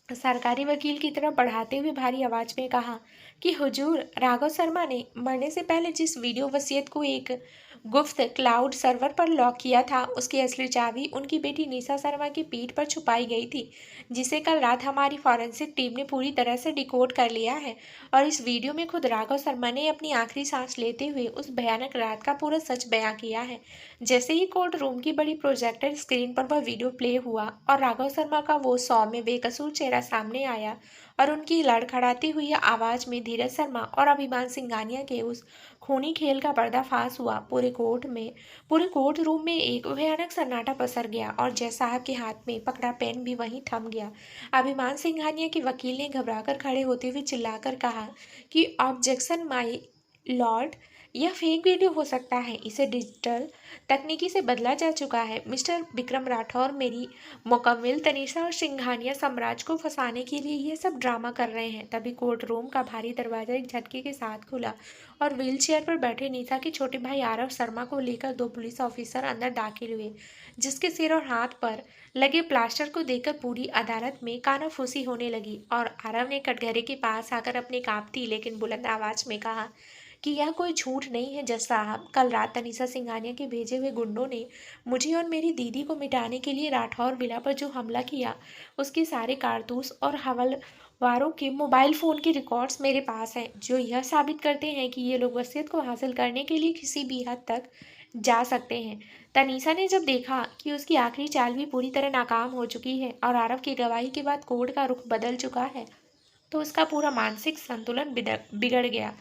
Speaker 1: सरकारी वकील की तरह बढ़ाते हुए भारी आवाज में कहा कि हुजूर, राघव शर्मा ने मरने से पहले जिस वीडियो वसीयत को एक गुप्त क्लाउड सर्वर पर लॉक किया था, उसकी असली चाबी उनकी बेटी निशा शर्मा की पीठ पर छुपाई गई थी, जिसे कल रात हमारी फॉरेंसिक टीम ने पूरी तरह से डिकोड कर लिया है। और इस वीडियो में खुद राघव शर्मा ने अपनी आखिरी सांस लेते हुए उस भयानक रात का पूरा सच बयां किया है। जैसे ही कोर्ट रूम की बड़ी प्रोजेक्टर स्क्रीन पर वह वीडियो प्ले हुआ और राघव शर्मा का वो सौम्य बेकसूर चेहरा सामने आया और उनकी लड़खड़ाती हुई आवाज में धीरज शर्मा और अभिमान सिंघानिया के उस खूनी खेल का पर्दाफाश हुआ, पूरे कोर्ट रूम में एक भयानक सन्नाटा पसर गया और जज साहब के हाथ में पकड़ा पेन भी वहीं थम गया। अभिमान सिंघानिया के वकील ने घबराकर खड़े होते हुए चिल्लाकर कहा कि ऑब्जेक्शन माय लॉर्ड, यह फेक वीडियो हो सकता है, इसे डिजिटल तकनीकी से बदला जा चुका है। मिस्टर विक्रम राठौर मेरी मुकम्मिल तनीषा और सिंघानिया साम्राज्य को फंसाने के लिए ये सब ड्रामा कर रहे हैं। तभी कोर्ट रूम का भारी दरवाजा एक झटके के साथ खुला और व्हीलचेयर पर बैठे नीता के छोटे भाई आरव शर्मा को लेकर 2 पुलिस ऑफिसर अंदर दाखिल हुए, जिसके सिर और हाथ पर लगे प्लास्टर को देखकर पूरी अदालत में कानाफूसी होने लगी। और आरव ने कटघरे के पास आकर अपनी कांपती लेकिन बुलंद आवाज में कहा कि यह कोई झूठ नहीं है जज साहब। कल रात तनीषा सिंघानिया के भेजे हुए गुंडों ने मुझे और मेरी दीदी को मिटाने के लिए राठौर विला पर जो हमला किया, उसके सारे कारतूस और हवलदारों के मोबाइल फ़ोन के रिकॉर्ड्स मेरे पास हैं, जो यह साबित करते हैं कि ये लोग वसीयत को हासिल करने के लिए किसी भी हद तक जा सकते हैं। तनीषा ने जब देखा कि उसकी आखिरी चाल भी पूरी तरह नाकाम हो चुकी है और आरव की गवाही के बाद कोर्ट का रुख बदल चुका है, तो उसका पूरा मानसिक संतुलन बिगड़ गया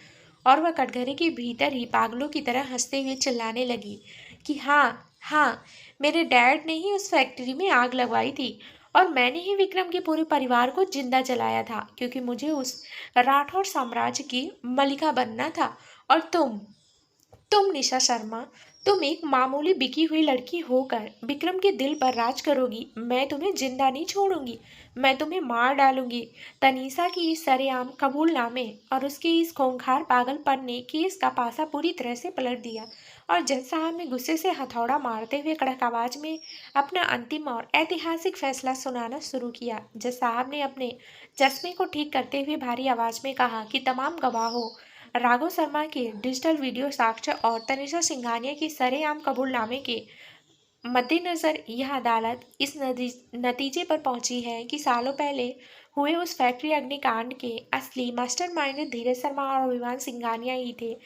Speaker 1: और वह कटघरे के भीतर ही पागलों की तरह हंसते हुए चिल्लाने लगी कि हाँ हाँ, मेरे डैड ने ही उस फैक्ट्री में आग लगवाई थी और मैंने ही विक्रम के पूरे परिवार को जिंदा जलाया था, क्योंकि मुझे उस राठौर साम्राज्य की मलिका बनना था। और तुम निशा शर्मा, तुम एक मामूली बिकी हुई लड़की होकर विक्रम के दिल पर राज करोगी। मैं तुम्हें जिंदा नहीं छोड़ूंगी, मैं तुम्हें मार डालूंगी। तनीषा की इस सरेआम कबूलनामे और उसके इस खूंखार पागलपन ने केस का पासा पूरी तरह से पलट दिया और जज साहब ने गुस्से से हथौड़ा मारते हुए कड़क आवाज में अपना अंतिम और ऐतिहासिक फैसला सुनाना शुरू किया। जज साहब ने अपने चश्मे को ठीक करते हुए भारी आवाज में कहा कि तमाम गवाहों, राघव शर्मा के डिजिटल वीडियो साक्ष्य और तनिषा सिंघानिया की सरेआम कबूलनामे के मद्देनजर यह अदालत इस नतीजे पर पहुंची है कि सालों पहले हुए उस फैक्ट्री अग्निकांड के असली मास्टरमाइंड धीरज शर्मा और अभिमान सिंघानिया ही थे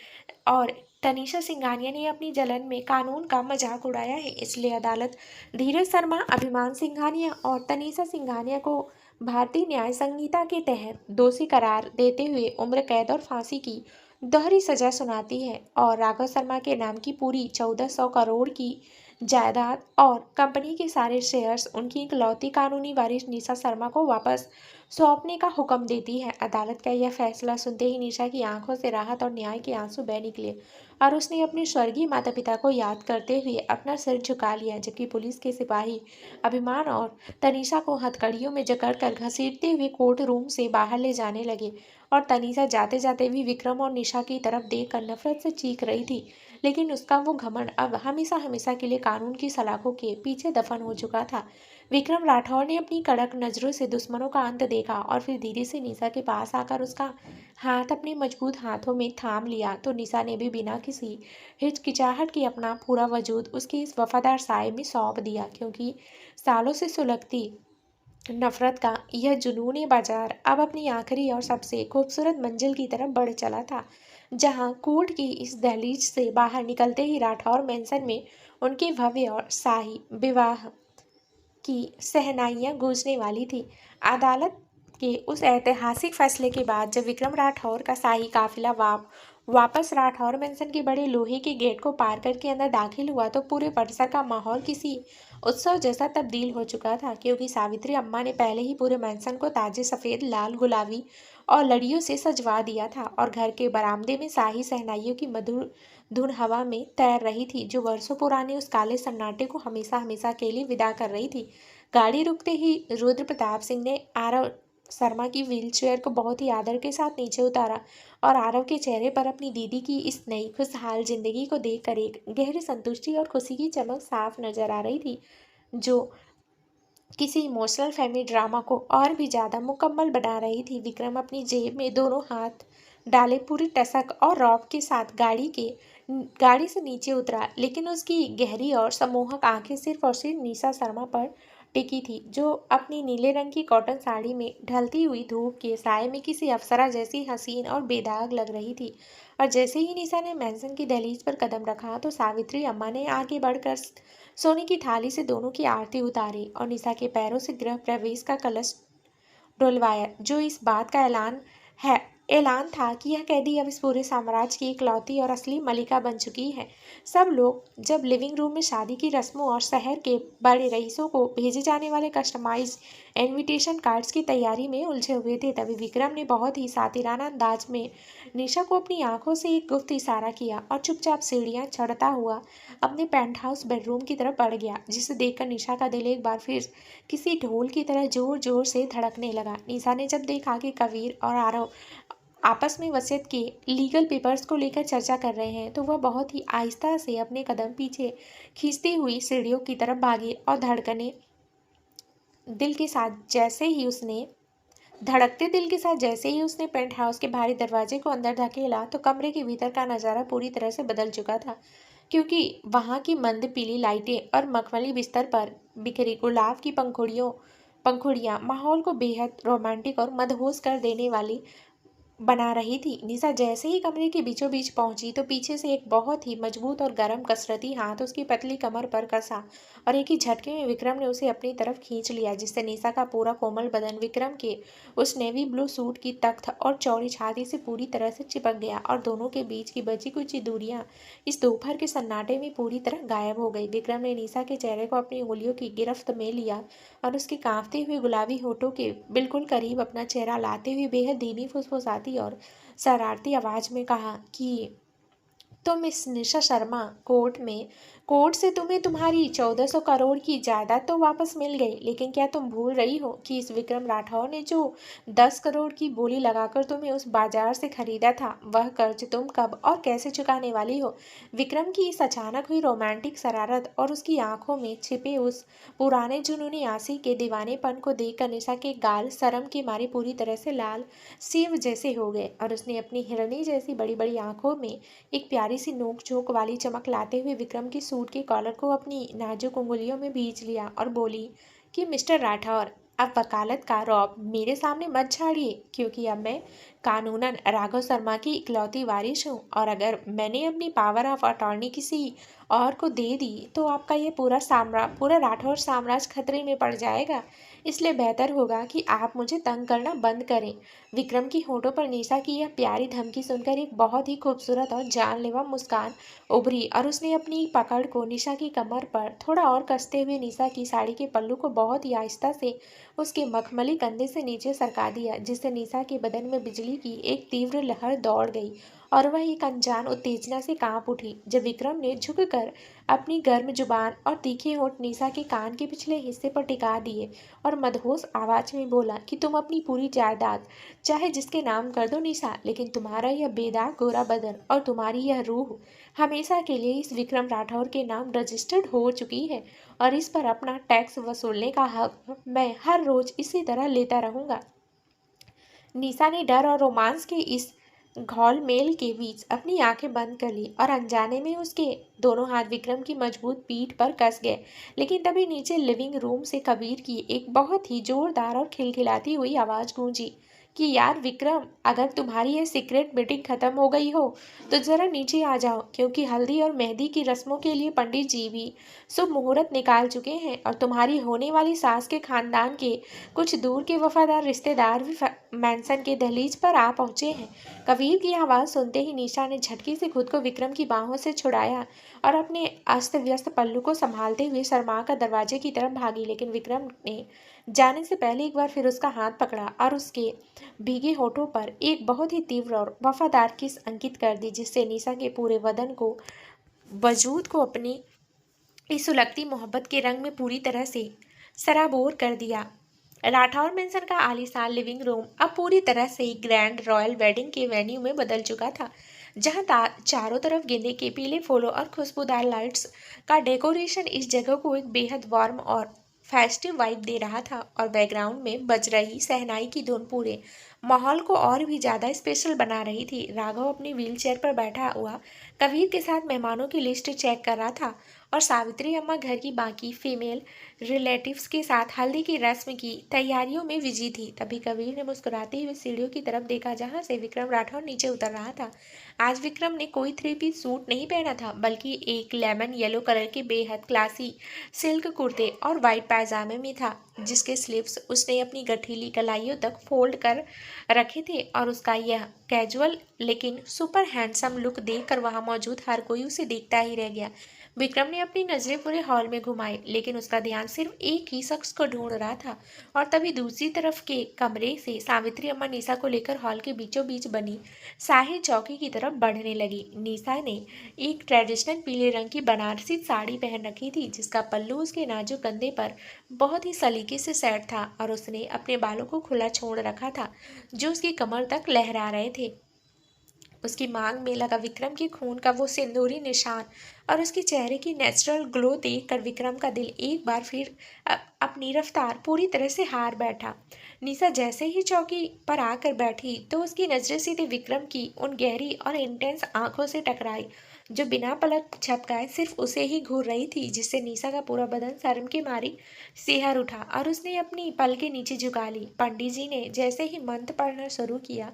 Speaker 1: और तनिषा सिंघानिया ने अपनी जलन में कानून का मजाक उड़ाया है। इसलिए अदालत धीरज शर्मा, अभिमान सिंघानिया और तनिषा सिंघानिया को भारतीय न्याय संहिता के तहत दोषी करार देते हुए उम्र कैद और फांसी की दोहरी सजा सुनाती है और राघव शर्मा के नाम की पूरी 1400 करोड़ की जायदाद और कंपनी के सारे शेयर्स उनकी इकलौती कानूनी वारिस निशा शर्मा को वापस सौंपने का हुक्म देती है। अदालत का यह फैसला सुनते ही निशा की आंखों से राहत और न्याय के आंसू बह निकले और उसने अपने स्वर्गीय माता पिता को याद करते हुए अपना सिर झुका लिया, जबकि पुलिस के सिपाही अभिमान और तनीषा को हथकड़ियों में जकड़कर घसीटते हुए कोर्ट रूम से बाहर ले जाने लगे। और तनीषा जाते जाते भी विक्रम और निशा की तरफ देखकर नफरत से चीख रही थी, लेकिन उसका वो घमंड अब हमेशा हमेशा के लिए कानून की सलाखों के पीछे दफन हो चुका था। विक्रम राठौर ने अपनी कड़क नजरों से दुश्मनों का अंत देखा और फिर धीरे से निशा के पास आकर उसका हाथ अपने मजबूत हाथों में थाम लिया, तो निशा ने भी बिना किसी हिचकिचाहट के अपना पूरा वजूद उसके इस वफादार साए में सौंप दिया, क्योंकि सालों से सुलगती नफरत का यह जुनून बाजार अब अपनी आखिरी और सबसे खूबसूरत मंजिल की तरफ बढ़ चला था, जहां कोर्ट की इस दहलीज से बाहर निकलते ही राठौर मैंसन में उनके भव्य और शाही विवाह की सहनाइयां गूंजने वाली थी। अदालत के उस ऐतिहासिक फैसले के बाद जब विक्रम राठौर का शाही काफिला वापस राठौर मैंसन के बड़े लोहे के गेट को पार करके अंदर दाखिल हुआ, तो पूरे परिसर का माहौल किसी उत्सव जैसा तब्दील हो चुका था, क्योंकि सावित्री अम्मा ने पहले ही पूरे मैंसन को ताजे सफ़ेद, लाल, गुलाबी और लड़ियों से सजवा दिया था और घर के बरामदे में शाही शहनाइयों की मधुर धुन हवा में तैर रही थी, जो वर्षों पुराने उस काले सन्नाटे को हमेशा हमेशा के लिए विदा कर रही थी। गाड़ी रुकते ही रुद्र प्रताप सिंह ने आरव शर्मा की व्हीलचेयर को बहुत ही आदर के साथ नीचे उतारा और आरव के चेहरे पर अपनी दीदी की इस नई खुशहाल जिंदगी को देखकर एक गहरी संतुष्टि और खुशी की चमक साफ नजर आ रही थी, जो किसी इमोशनल फैमिली ड्रामा को और भी ज़्यादा मुकम्मल बना रही थी। विक्रम अपनी जेब में दोनों हाथ डाले पूरी टसक और रौब के साथ गाड़ी से नीचे उतरा, लेकिन उसकी गहरी और सम्मोहक आंखें सिर्फ और सिर्फ निशा शर्मा पर टिकी थी, जो अपनी नीले रंग की कॉटन साड़ी में ढलती हुई धूप के साए में किसी अप्सरा जैसी हसीन और बेदाग लग रही थी। और जैसे ही निशा ने मैंसन की दहलीज पर कदम रखा तो सावित्री अम्मा ने आगे बढ़कर सोने की थाली से दोनों की आरती उतारी और निशा के पैरों से गृह प्रवेश का कलश डुलवाया, जो इस बात का ऐलान था कि यह कैदी अब इस पूरे साम्राज्य की इकलौती और असली मलिका बन चुकी है। सब लोग जब लिविंग रूम में शादी की रस्मों और शहर के बड़े रईसों को भेजे जाने वाले कस्टमाइज इनविटेशन कार्ड्स की तैयारी में उलझे हुए थे, तभी विक्रम ने बहुत ही सातिराना अंदाज में निशा को अपनी आंखों से एक गुप्त इशारा किया और चुपचाप सीढ़ियां चढ़ता हुआ अपने पेंट हाउस बेडरूम की तरफ बढ़ गया, जिसे देखकर निशा का दिल एक बार फिर किसी ढोल की तरह जोर जोर से धड़कने लगा। निशा ने जब देखा कि कबीर और आरव आपस में वसीयत के लीगल पेपर्स को लेकर चर्चा कर रहे हैं, तो वह बहुत ही आहिस्ता से अपने कदम पीछे खींचती हुई सीढ़ियों की तरफ भागी और धड़कते दिल के साथ जैसे ही उसने पेंट हाउस के भारी दरवाजे को अंदर धकेला, तो कमरे के भीतर का नज़ारा पूरी तरह से बदल चुका था, क्योंकि वहाँ की मंद पीली लाइटें और मखमली बिस्तर पर बिखरी गुलाब की पंखुड़ियाँ माहौल को बेहद रोमांटिक और मदहोश कर देने वाली बना रही थी। निशा जैसे ही कमरे के बीचों बीच पहुंची तो पीछे से एक बहुत ही मजबूत और गर्म कसरती हाथ उसकी पतली कमर पर कसा और एक ही झटके में विक्रम ने उसे अपनी तरफ खींच लिया, जिससे निशा का पूरा कोमल बदन विक्रम के उस नेवी ब्लू सूट की तख्त और चौड़ी छाती से पूरी तरह से चिपक गया और दोनों के बीच की बची कुछ दूरियां इस दोपहर के सन्नाटे में पूरी तरह गायब हो गई। विक्रम ने निशा के चेहरे को अपनी उंगलियों की गिरफ्त में लिया और उसके कांपते हुए गुलाबी होठों के बिल्कुल करीब अपना चेहरा लाते हुए बेहद धीमी फुसफुसाती और शरारती आवाज में कहा कि तुम इस निशा शर्मा कोर्ट से तुम्हें तुम्हारी 1400 करोड़ की जायदाद तो वापस मिल गई, लेकिन क्या तुम भूल रही हो कि इस विक्रम राठौर ने जो 10 करोड़ की बोली लगाकर तुम्हें उस बाजार से खरीदा था, वह कर्ज तुम कब और कैसे चुकाने वाली हो। विक्रम की इस अचानक हुई रोमांटिक शरारत और उसकी आंखों में छिपे उस पुराने जुनूनी आशी के दीवानेपन को देखकर निशा के गाल शर्म के मारे पूरी तरह से लाल सेव जैसे हो गए और उसने अपनी हिरनी जैसी बड़ी बड़ी आंखों में एक प्यारी सी नोक झोंक वाली चमक लाते हुए विक्रम की सूट के कॉलर को अपनी नाजुक उंगलियों में भींच लिया और बोली कि मिस्टर राठौर, अब वकालत का रौब मेरे सामने मत झाड़िए, क्योंकि अब मैं कानूनन राघव शर्मा की इकलौती वारिश हूँ और अगर मैंने अपनी पावर ऑफ अटॉर्नी किसी और को दे दी तो आपका ये पूरा राठौर साम्राज्य खतरे में पड़ जाएगा। इसलिए बेहतर होगा कि आप मुझे तंग करना बंद करें। विक्रम की होठों पर निशा की यह प्यारी धमकी सुनकर एक बहुत ही खूबसूरत और जानलेवा मुस्कान उभरी और उसने अपनी पकड़ को निशा की कमर पर थोड़ा और कसते हुए निशा की साड़ी के पल्लू को बहुत ही आहिस्ता से उसके मखमली कंधे से नीचे सरका दिया, जिससे निशा के बदन में बिजली की एक तीव्र लहर दौड़ गई और वह एक अनजान उत्तेजना से कांप उठी जब विक्रम ने झुककर अपनी गर्म जुबान और तीखे होंठ निशा के कान के पिछले हिस्से पर टिका दिए और मदहोश आवाज में बोला कि तुम अपनी पूरी जायदाद चाहे जिसके नाम कर दो निशा, लेकिन तुम्हारा यह बेदाग गोरा बदन और तुम्हारी यह रूह हमेशा के लिए इस विक्रम राठौर के नाम रजिस्टर्ड हो चुकी है और इस पर अपना टैक्स वसूलने का हक मैं हर रोज इसी तरह लेता रहूंगा। निशा ने डर और रोमांस के इस घोलमेल के बीच अपनी आंखें बंद कर ली और अनजाने में उसके दोनों हाथ विक्रम की मजबूत पीठ पर कस गए, लेकिन तभी नीचे लिविंग रूम से कबीर की एक बहुत ही जोरदार और खिलखिलाती हुई आवाज गूंजी कि यार विक्रम, अगर तुम्हारी ये सीक्रेट मीटिंग खत्म हो गई हो तो जरा नीचे आ जाओ, क्योंकि हल्दी और मेहंदी की रस्मों के लिए पंडित जी भी शुभ मुहूर्त निकाल चुके हैं और तुम्हारी होने वाली सास के खानदान के कुछ दूर के वफादार रिश्तेदार भी मैंसन के दहलीज पर आ पहुंचे हैं। कबीर की आवाज़ सुनते ही निशा ने झटके से खुद को विक्रम की बाहों से छुड़ाया और अपने अस्त व्यस्त पल्लू को संभालते हुए शर्मा का दरवाजे की तरफ भागी, लेकिन विक्रम ने जाने से पहले एक बार फिर उसका हाथ पकड़ा और उसके भीगे होठों पर एक बहुत ही तीव्र और वफादार किस अंकित कर दी, जिससे निशा के पूरे वदन को, वजूद को अपनी इस सुलगती मोहब्बत के रंग में पूरी तरह से सराबोर कर दिया। राठौर मेंशन का आलीशान लिविंग रूम अब पूरी तरह से ही ग्रैंड रॉयल वेडिंग के वेन्यू में बदल चुका था, जहां चारों तरफ गेंदे के पीले फूलों और खुशबूदार लाइट्स का डेकोरेशन इस जगह को एक बेहद वार्म और फेस्टिव वाइब दे रहा था, और बैकग्राउंड में बज रही सहनाई की धुन पूरे माहौल को और भी ज़्यादा स्पेशल बना रही थी। राघव अपनी व्हीलचेयर पर बैठा हुआ कबीर के साथ मेहमानों की लिस्ट चेक कर रहा था, और सावित्री अम्मा घर की बाकी फीमेल रिलेटिव्स के साथ हल्दी की रस्म की तैयारियों में बिजी थी। तभी कबीर ने मुस्कुराते हुए सीढ़ियों की तरफ देखा, जहां से विक्रम राठौर नीचे उतर रहा था। आज विक्रम ने कोई 3 पीस सूट नहीं पहना था, बल्कि एक लेमन येलो कलर के बेहद क्लासी सिल्क कुर्ते और वाइट पायजामे में था, जिसके स्लीव्स उसने अपनी गठीली कलाइयों तक फोल्ड कर रखे थे, और उसका यह कैजुअल लेकिन सुपर हैंडसम लुक देखकर वहां मौजूद हर कोई उसे देखता ही रह गया। विक्रम ने अपनी नजरें पूरे हॉल में घुमाई, लेकिन उसका ध्यान सिर्फ एक ही शख्स को ढूंढ रहा था, और तभी दूसरी तरफ के कमरे से सावित्री अम्मा निशा को लेकर हॉल के बीचों बीच बनी शाही चौकी की तरफ बढ़ने लगी। निशा ने एक ट्रेडिशनल पीले रंग की बनारसी साड़ी पहन रखी थी, जिसका पल्लू उसके नाजुक कंधे पर बहुत ही सलीके से सेट था, और उसने अपने बालों को खुला छोड़ रखा था, जो उसकी कमर तक लहरा रहे थे। उसकी मांग में लगा विक्रम के खून का वो सिंदूरी निशान और उसके चेहरे की नेचुरल ग्लो देखकर विक्रम का दिल एक बार फिर अपनी रफ्तार पूरी तरह से हार बैठा। निशा जैसे ही चौकी पर आकर बैठी तो उसकी नजरें सीधे विक्रम की उन गहरी और इंटेंस आंखों से टकराई, जो बिना पलक झपकाए सिर्फ उसे ही घूर रही थी, जिससे निशा का पूरा बदन शर्म के मारी सिहर उठा और उसने अपनी पल के नीचे झुका ली। पंडित जी ने जैसे ही मंत्र पढ़ना शुरू किया,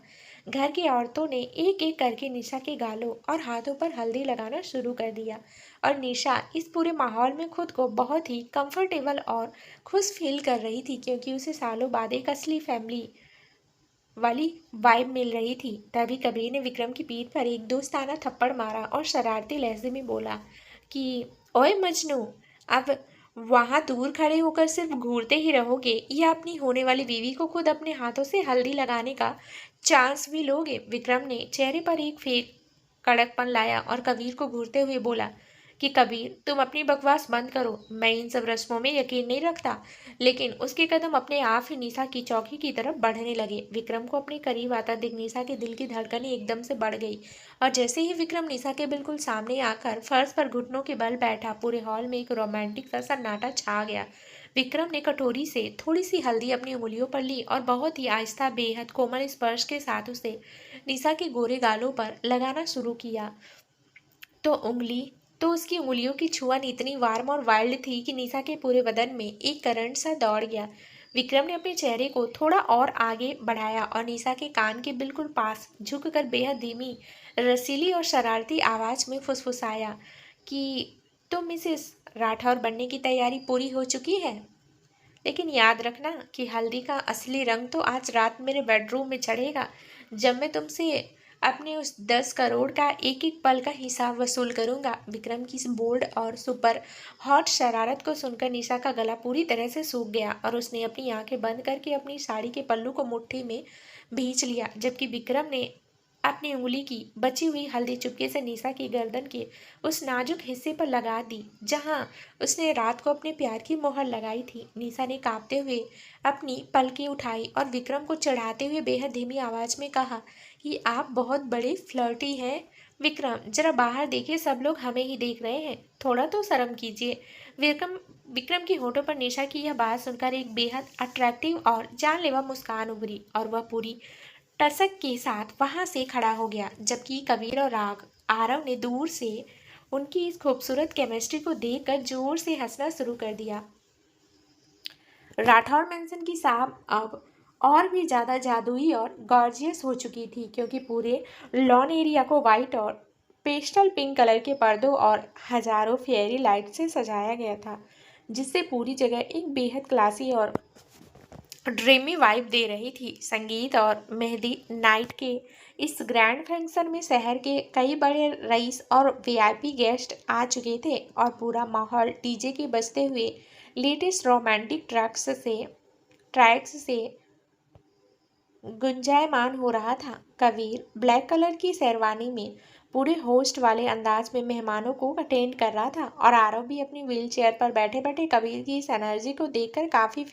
Speaker 1: घर की औरतों ने एक एक करके निशा के गालों और हाथों पर हल्दी लगाना शुरू कर दिया, और निशा इस पूरे माहौल में खुद को बहुत ही कंफर्टेबल और खुश फील कर रही थी, क्योंकि उसे सालों बाद एक असली फैमिली वाली वाइब मिल रही थी। तभी कबीर ने विक्रम की पीठ पर एक दोस्ताना थप्पड़ मारा और शरारती लहजे में बोला कि ओए मजनू, अब वहां दूर खड़े होकर सिर्फ घूरते ही रहोगे या अपनी होने वाली बीवी को खुद अपने हाथों से हल्दी लगाने का चांस भी लोगे? विक्रम ने चेहरे पर एक फेक कड़कपन लाया और कबीर को घूरते हुए बोला कि कबीर, तुम अपनी बकवास बंद करो। मैं इन सब रस्मों में यकीन नहीं रखता। लेकिन उसके कदम अपने आप ही निशा की चौकी की तरफ बढ़ने लगे। विक्रम को अपने करीब आता देख निशा के दिल की धड़कनें एकदम से बढ़ गई, और जैसे ही विक्रम निशा के बिल्कुल सामने आकर फर्श पर घुटनों के बल बैठा, पूरे हॉल में एक रोमांटिक सा सन्नाटा छा गया। विक्रम ने कटोरी से थोड़ी सी हल्दी अपनी उंगलियों पर ली और बहुत ही आहिस्ता बेहद कोमल स्पर्श के साथ उसे निशा के गोरे गालों पर लगाना शुरू किया। तो उसकी उंगलियों की छुअन इतनी वार्म और वाइल्ड थी कि निशा के पूरे बदन में एक करंट सा दौड़ गया। विक्रम ने अपने चेहरे को थोड़ा और आगे बढ़ाया और निशा के कान के बिल्कुल पास झुककर बेहद धीमी, रसीली और शरारती आवाज में फुसफुसाया कि तो मिसेस राठौर बनने की तैयारी पूरी हो चुकी है, लेकिन याद रखना कि हल्दी का असली रंग तो आज रात मेरे बेडरूम में चढ़ेगा, जब मैं तुमसे अपने उस 10 करोड़ का एक एक पल का हिसाब वसूल करूंगा। विक्रम की इस बोल्ड और सुपर हॉट शरारत को सुनकर निशा का गला पूरी तरह से सूख गया, और उसने अपनी आंखें बंद करके अपनी साड़ी के पल्लू को मुट्ठी में भींच लिया, जबकि विक्रम ने अपनी उंगली की बची हुई हल्दी चुपके से निशा की गर्दन के उस नाजुक हिस्से पर लगा दी, जहां उसने रात को अपने प्यार की मोहर लगाई थी। निशा ने कांपते हुए अपनी पलकें उठाई और विक्रम को चढ़ाते हुए बेहद धीमी आवाज में कहा कि आप बहुत बड़े फ्लर्टी हैं। विक्रम, जरा बाहर देखिए, सब लोग हमें ही देख रहे हैं, थोड़ा तो शर्म कीजिए। विक्रम विक्रम की होठों पर निशा की यह बात सुनकर एक बेहद अट्रैक्टिव और जानलेवा मुस्कान उभरी, और वह पूरी टसक के साथ वहां से खड़ा हो गया, जबकि कबीर और आरव ने दूर से उनकी इस खूबसूरत केमिस्ट्री को देखकर जोर से हंसना शुरू कर दिया। राठौर मेंशन की शाम अब और भी ज़्यादा जादुई और गॉर्जियस हो चुकी थी, क्योंकि पूरे लॉन एरिया को वाइट और पेस्टल पिंक कलर के पर्दों और हजारों फेयरी लाइट से सजाया गया था, जिससे पूरी जगह एक बेहद क्लासी और ड्रीमी वाइब दे रही थी। संगीत और मेहंदी नाइट के इस ग्रैंड फंक्शन में शहर के कई बड़े रईस और वीआईपी गेस्ट आ चुके थे, और पूरा माहौल डीजे के बजते हुए लेटेस्ट रोमांटिक ट्रैक्स से ट्रैक्स से गुंजायमान हो रहा था। कबीर ब्लैक कलर की शेरवानी में पूरे होस्ट वाले अंदाज में मेहमानों को अटेंड कर रहा था और आरव भी अपनी व्हील चेयर पर बैठे बैठे कबीर की इस एनर्जी को देखकर काफी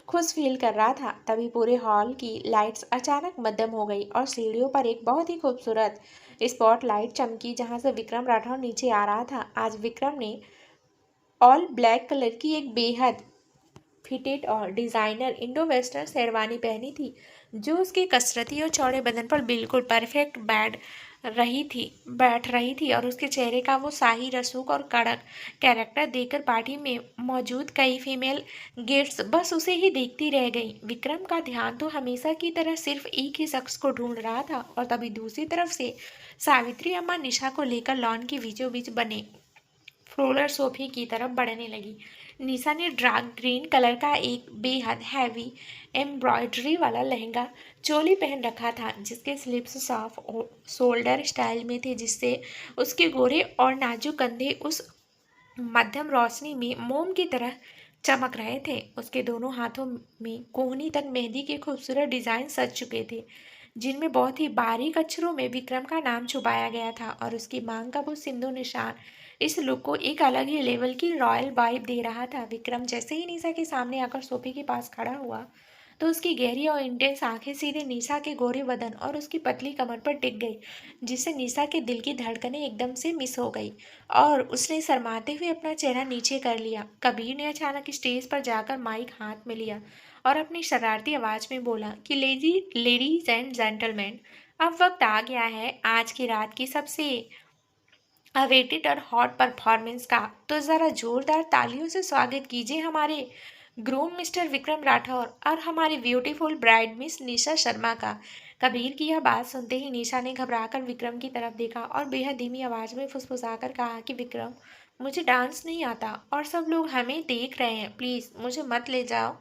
Speaker 1: खुश फील कर रहा था। तभी पूरे हॉल की लाइट्स अचानक मध्यम हो गई और सीढ़ियों पर एक बहुत ही खूबसूरत स्पॉट लाइट चमकी, जहां से विक्रम राठौर नीचे आ रहा था। आज विक्रम ने ऑल ब्लैक कलर की एक बेहद फिटेड और डिजाइनर इंडो वेस्टर्न शेरवानी पहनी थी, जो उसके कसरती और चौड़े बदन पर बिल्कुल परफेक्ट बैठ रही थी और उसके चेहरे का वो शाही रसूख और कड़क कैरेक्टर देखकर पार्टी में मौजूद कई फीमेल गेस्ट्स बस उसे ही देखती रह गईं। विक्रम का ध्यान तो हमेशा की तरह सिर्फ एक ही शख्स को ढूंढ रहा था और तभी दूसरी तरफ से सावित्री अम्मा निशा को लेकर लॉन के बीचों बीच बने फ्लोरल सोफे की तरफ बढ़ने लगी। निशा ने डार्क ग्रीन कलर का एक बेहद हैवी एम्ब्रॉयडरी वाला लहंगा चोली पहन रखा था, जिसके स्लीव्स साफ और शोल्डर स्टाइल में थे, जिससे उसके गोरे और नाजुक कंधे उस मध्यम रोशनी में मोम की तरह चमक रहे थे। उसके दोनों हाथों में कोहनी तक मेहंदी के खूबसूरत डिजाइन सज चुके थे, जिनमें बहुत ही बारीक अक्षरों में विक्रम का नाम छुपाया गया था, और उसकी मांग का वो सिंदूर निशान इस लुक को एक अलग ही लेवल की रॉयल वाइब दे रहा था। विक्रम जैसे ही निशा के सामने आकर सोफे के पास खड़ा हुआ, तो उसकी गहरी और इंटेंस आंखें सीधे निशा के गोरे बदन और उसकी पतली कमर पर टिक गई, जिससे निशा के दिल की धड़कनें एकदम से मिस हो गई और उसने शर्माते हुए अपना चेहरा नीचे कर लिया। कबीर ने अचानक स्टेज पर जाकर माइक हाथ में लिया और अपनी शरारती आवाज में बोला कि लेडीज एंड जेंटलमैन, अब वक्त आ गया है आज की रात की सबसे अवेटेड और हॉट परफॉर्मेंस का। तो ज़रा जोरदार तालियों से स्वागत कीजिए हमारे ग्रूम मिस्टर विक्रम राठौर और हमारी beautiful bride miss Nisha Sharma का। कबीर की यह बात सुनते ही निशा ने घबराकर विक्रम की तरफ देखा और बेहद धीमी आवाज में फुसफुसाकर कहा कि विक्रम, मुझे डांस नहीं आता और सब लोग हमें देख रहे हैं, प्लीज मुझे मत ले जाओ।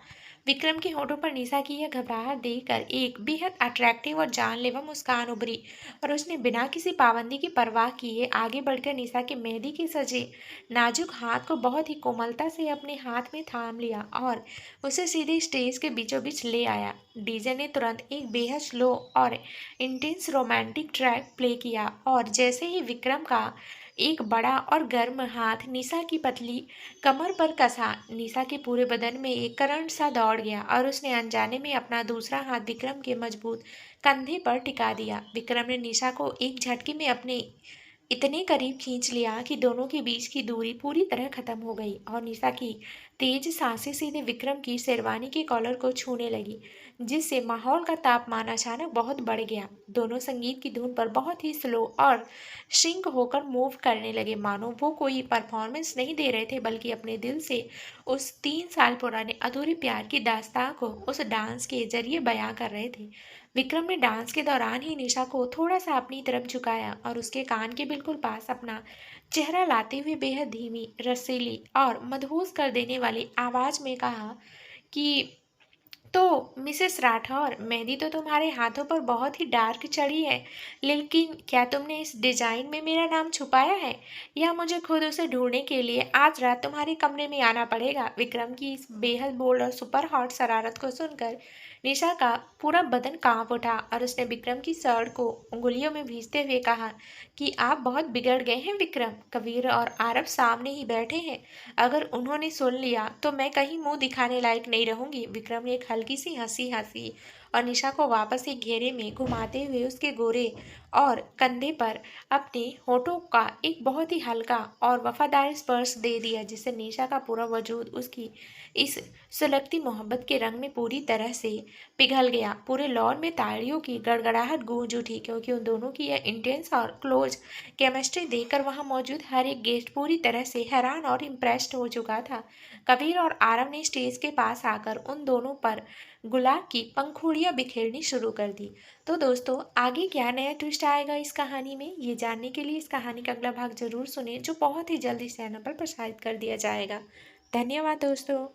Speaker 1: विक्रम के होठों पर निशा की यह घबराहट देखकर एक बेहद अट्रैक्टिव और जानलेवा मुस्कान उभरी और उसने बिना किसी पाबंदी की परवाह किए आगे बढ़कर निशा के मेहंदी के सजे नाजुक हाथ को बहुत ही कोमलता से अपने हाथ में थाम लिया और उसे सीधे स्टेज के बीचों बीच ले आया। डीजे ने तुरंत एक बेहद स्लो और इंटेंस रोमांटिक ट्रैक प्ले किया और जैसे ही विक्रम का एक बड़ा और गर्म हाथ निशा की पतली कमर पर कसा, निशा के पूरे बदन में एक करंट सा दौड़ गया और उसने अनजाने में अपना दूसरा हाथ विक्रम के मजबूत कंधे पर टिका दिया। विक्रम ने निशा को एक झटके में अपने इतने करीब खींच लिया कि दोनों के बीच की दूरी पूरी तरह खत्म हो गई और निशा की तेज सांसें सीधे विक्रम की शेरवानी के कॉलर को छूने लगी, जिससे माहौल का तापमान अचानक बहुत बढ़ गया। दोनों संगीत की धुन पर बहुत ही स्लो और श्रिंक होकर मूव करने लगे, मानो वो कोई परफॉर्मेंस नहीं दे रहे थे बल्कि अपने दिल से उस 3 साल पुराने अधूरे प्यार की दास्तां को उस डांस के जरिए बयां कर रहे थे। विक्रम ने डांस के दौरान ही निशा को थोड़ा सा अपनी तरफ झुकाया और उसके कान के बिल्कुल पास अपना चेहरा लाते हुए बेहद धीमी, रसीली और मदहोश कर देने वाली आवाज में कहा कि तो मिसेस राठौर, मेहंदी तो तुम्हारे हाथों पर बहुत ही डार्क चढ़ी है, लेकिन क्या तुमने इस डिजाइन में मेरा नाम छुपाया है या मुझे खुद उसे ढूंढने के लिए आज रात तुम्हारे कमरे में आना पड़ेगा? विक्रम की इस बेहद बोल्ड और सुपर हॉट शरारत को सुनकर निशा का पूरा बदन कांप उठा और उसने विक्रम की शर्ट को उंगलियों में भींचते हुए कहा कि आप बहुत बिगड़ गए हैं विक्रम। कबीर और आरब सामने ही बैठे हैं, अगर उन्होंने सुन लिया तो मैं कहीं मुंह दिखाने लायक नहीं रहूंगी। विक्रम ने एक हल्की सी हंसी हंसी और निशा को वापस एक घेरे में घुमाते हुए उसके गोरे और कंधे पर अपने होठों का एक बहुत ही हल्का और वफादार स्पर्श दे दिया, जिससे निशा का पूरा वजूद उसकी इस सुलगती मोहब्बत के रंग में पूरी तरह से पिघल गया। पूरे लॉन में तालियों की गड़गड़ाहट गूंज उठी, क्योंकि उन दोनों की यह इंटेंस और क्लोज केमिस्ट्री देखकर वहां मौजूद हर एक गेस्ट पूरी तरह से हैरान और इम्प्रेस्ड हो चुका था। कबीर और आरव ने स्टेज के पास आकर उन दोनों पर गुलाब की पंखुड़ियां बिखेरनी शुरू कर दी। तो दोस्तों, आगे क्या नया ट्विस्ट आएगा इस कहानी में, ये जानने के लिए इस कहानी का अगला भाग जरूर सुने, जो बहुत ही जल्दी इस चैनल पर प्रसारित कर दिया जाएगा। धन्यवाद दोस्तों।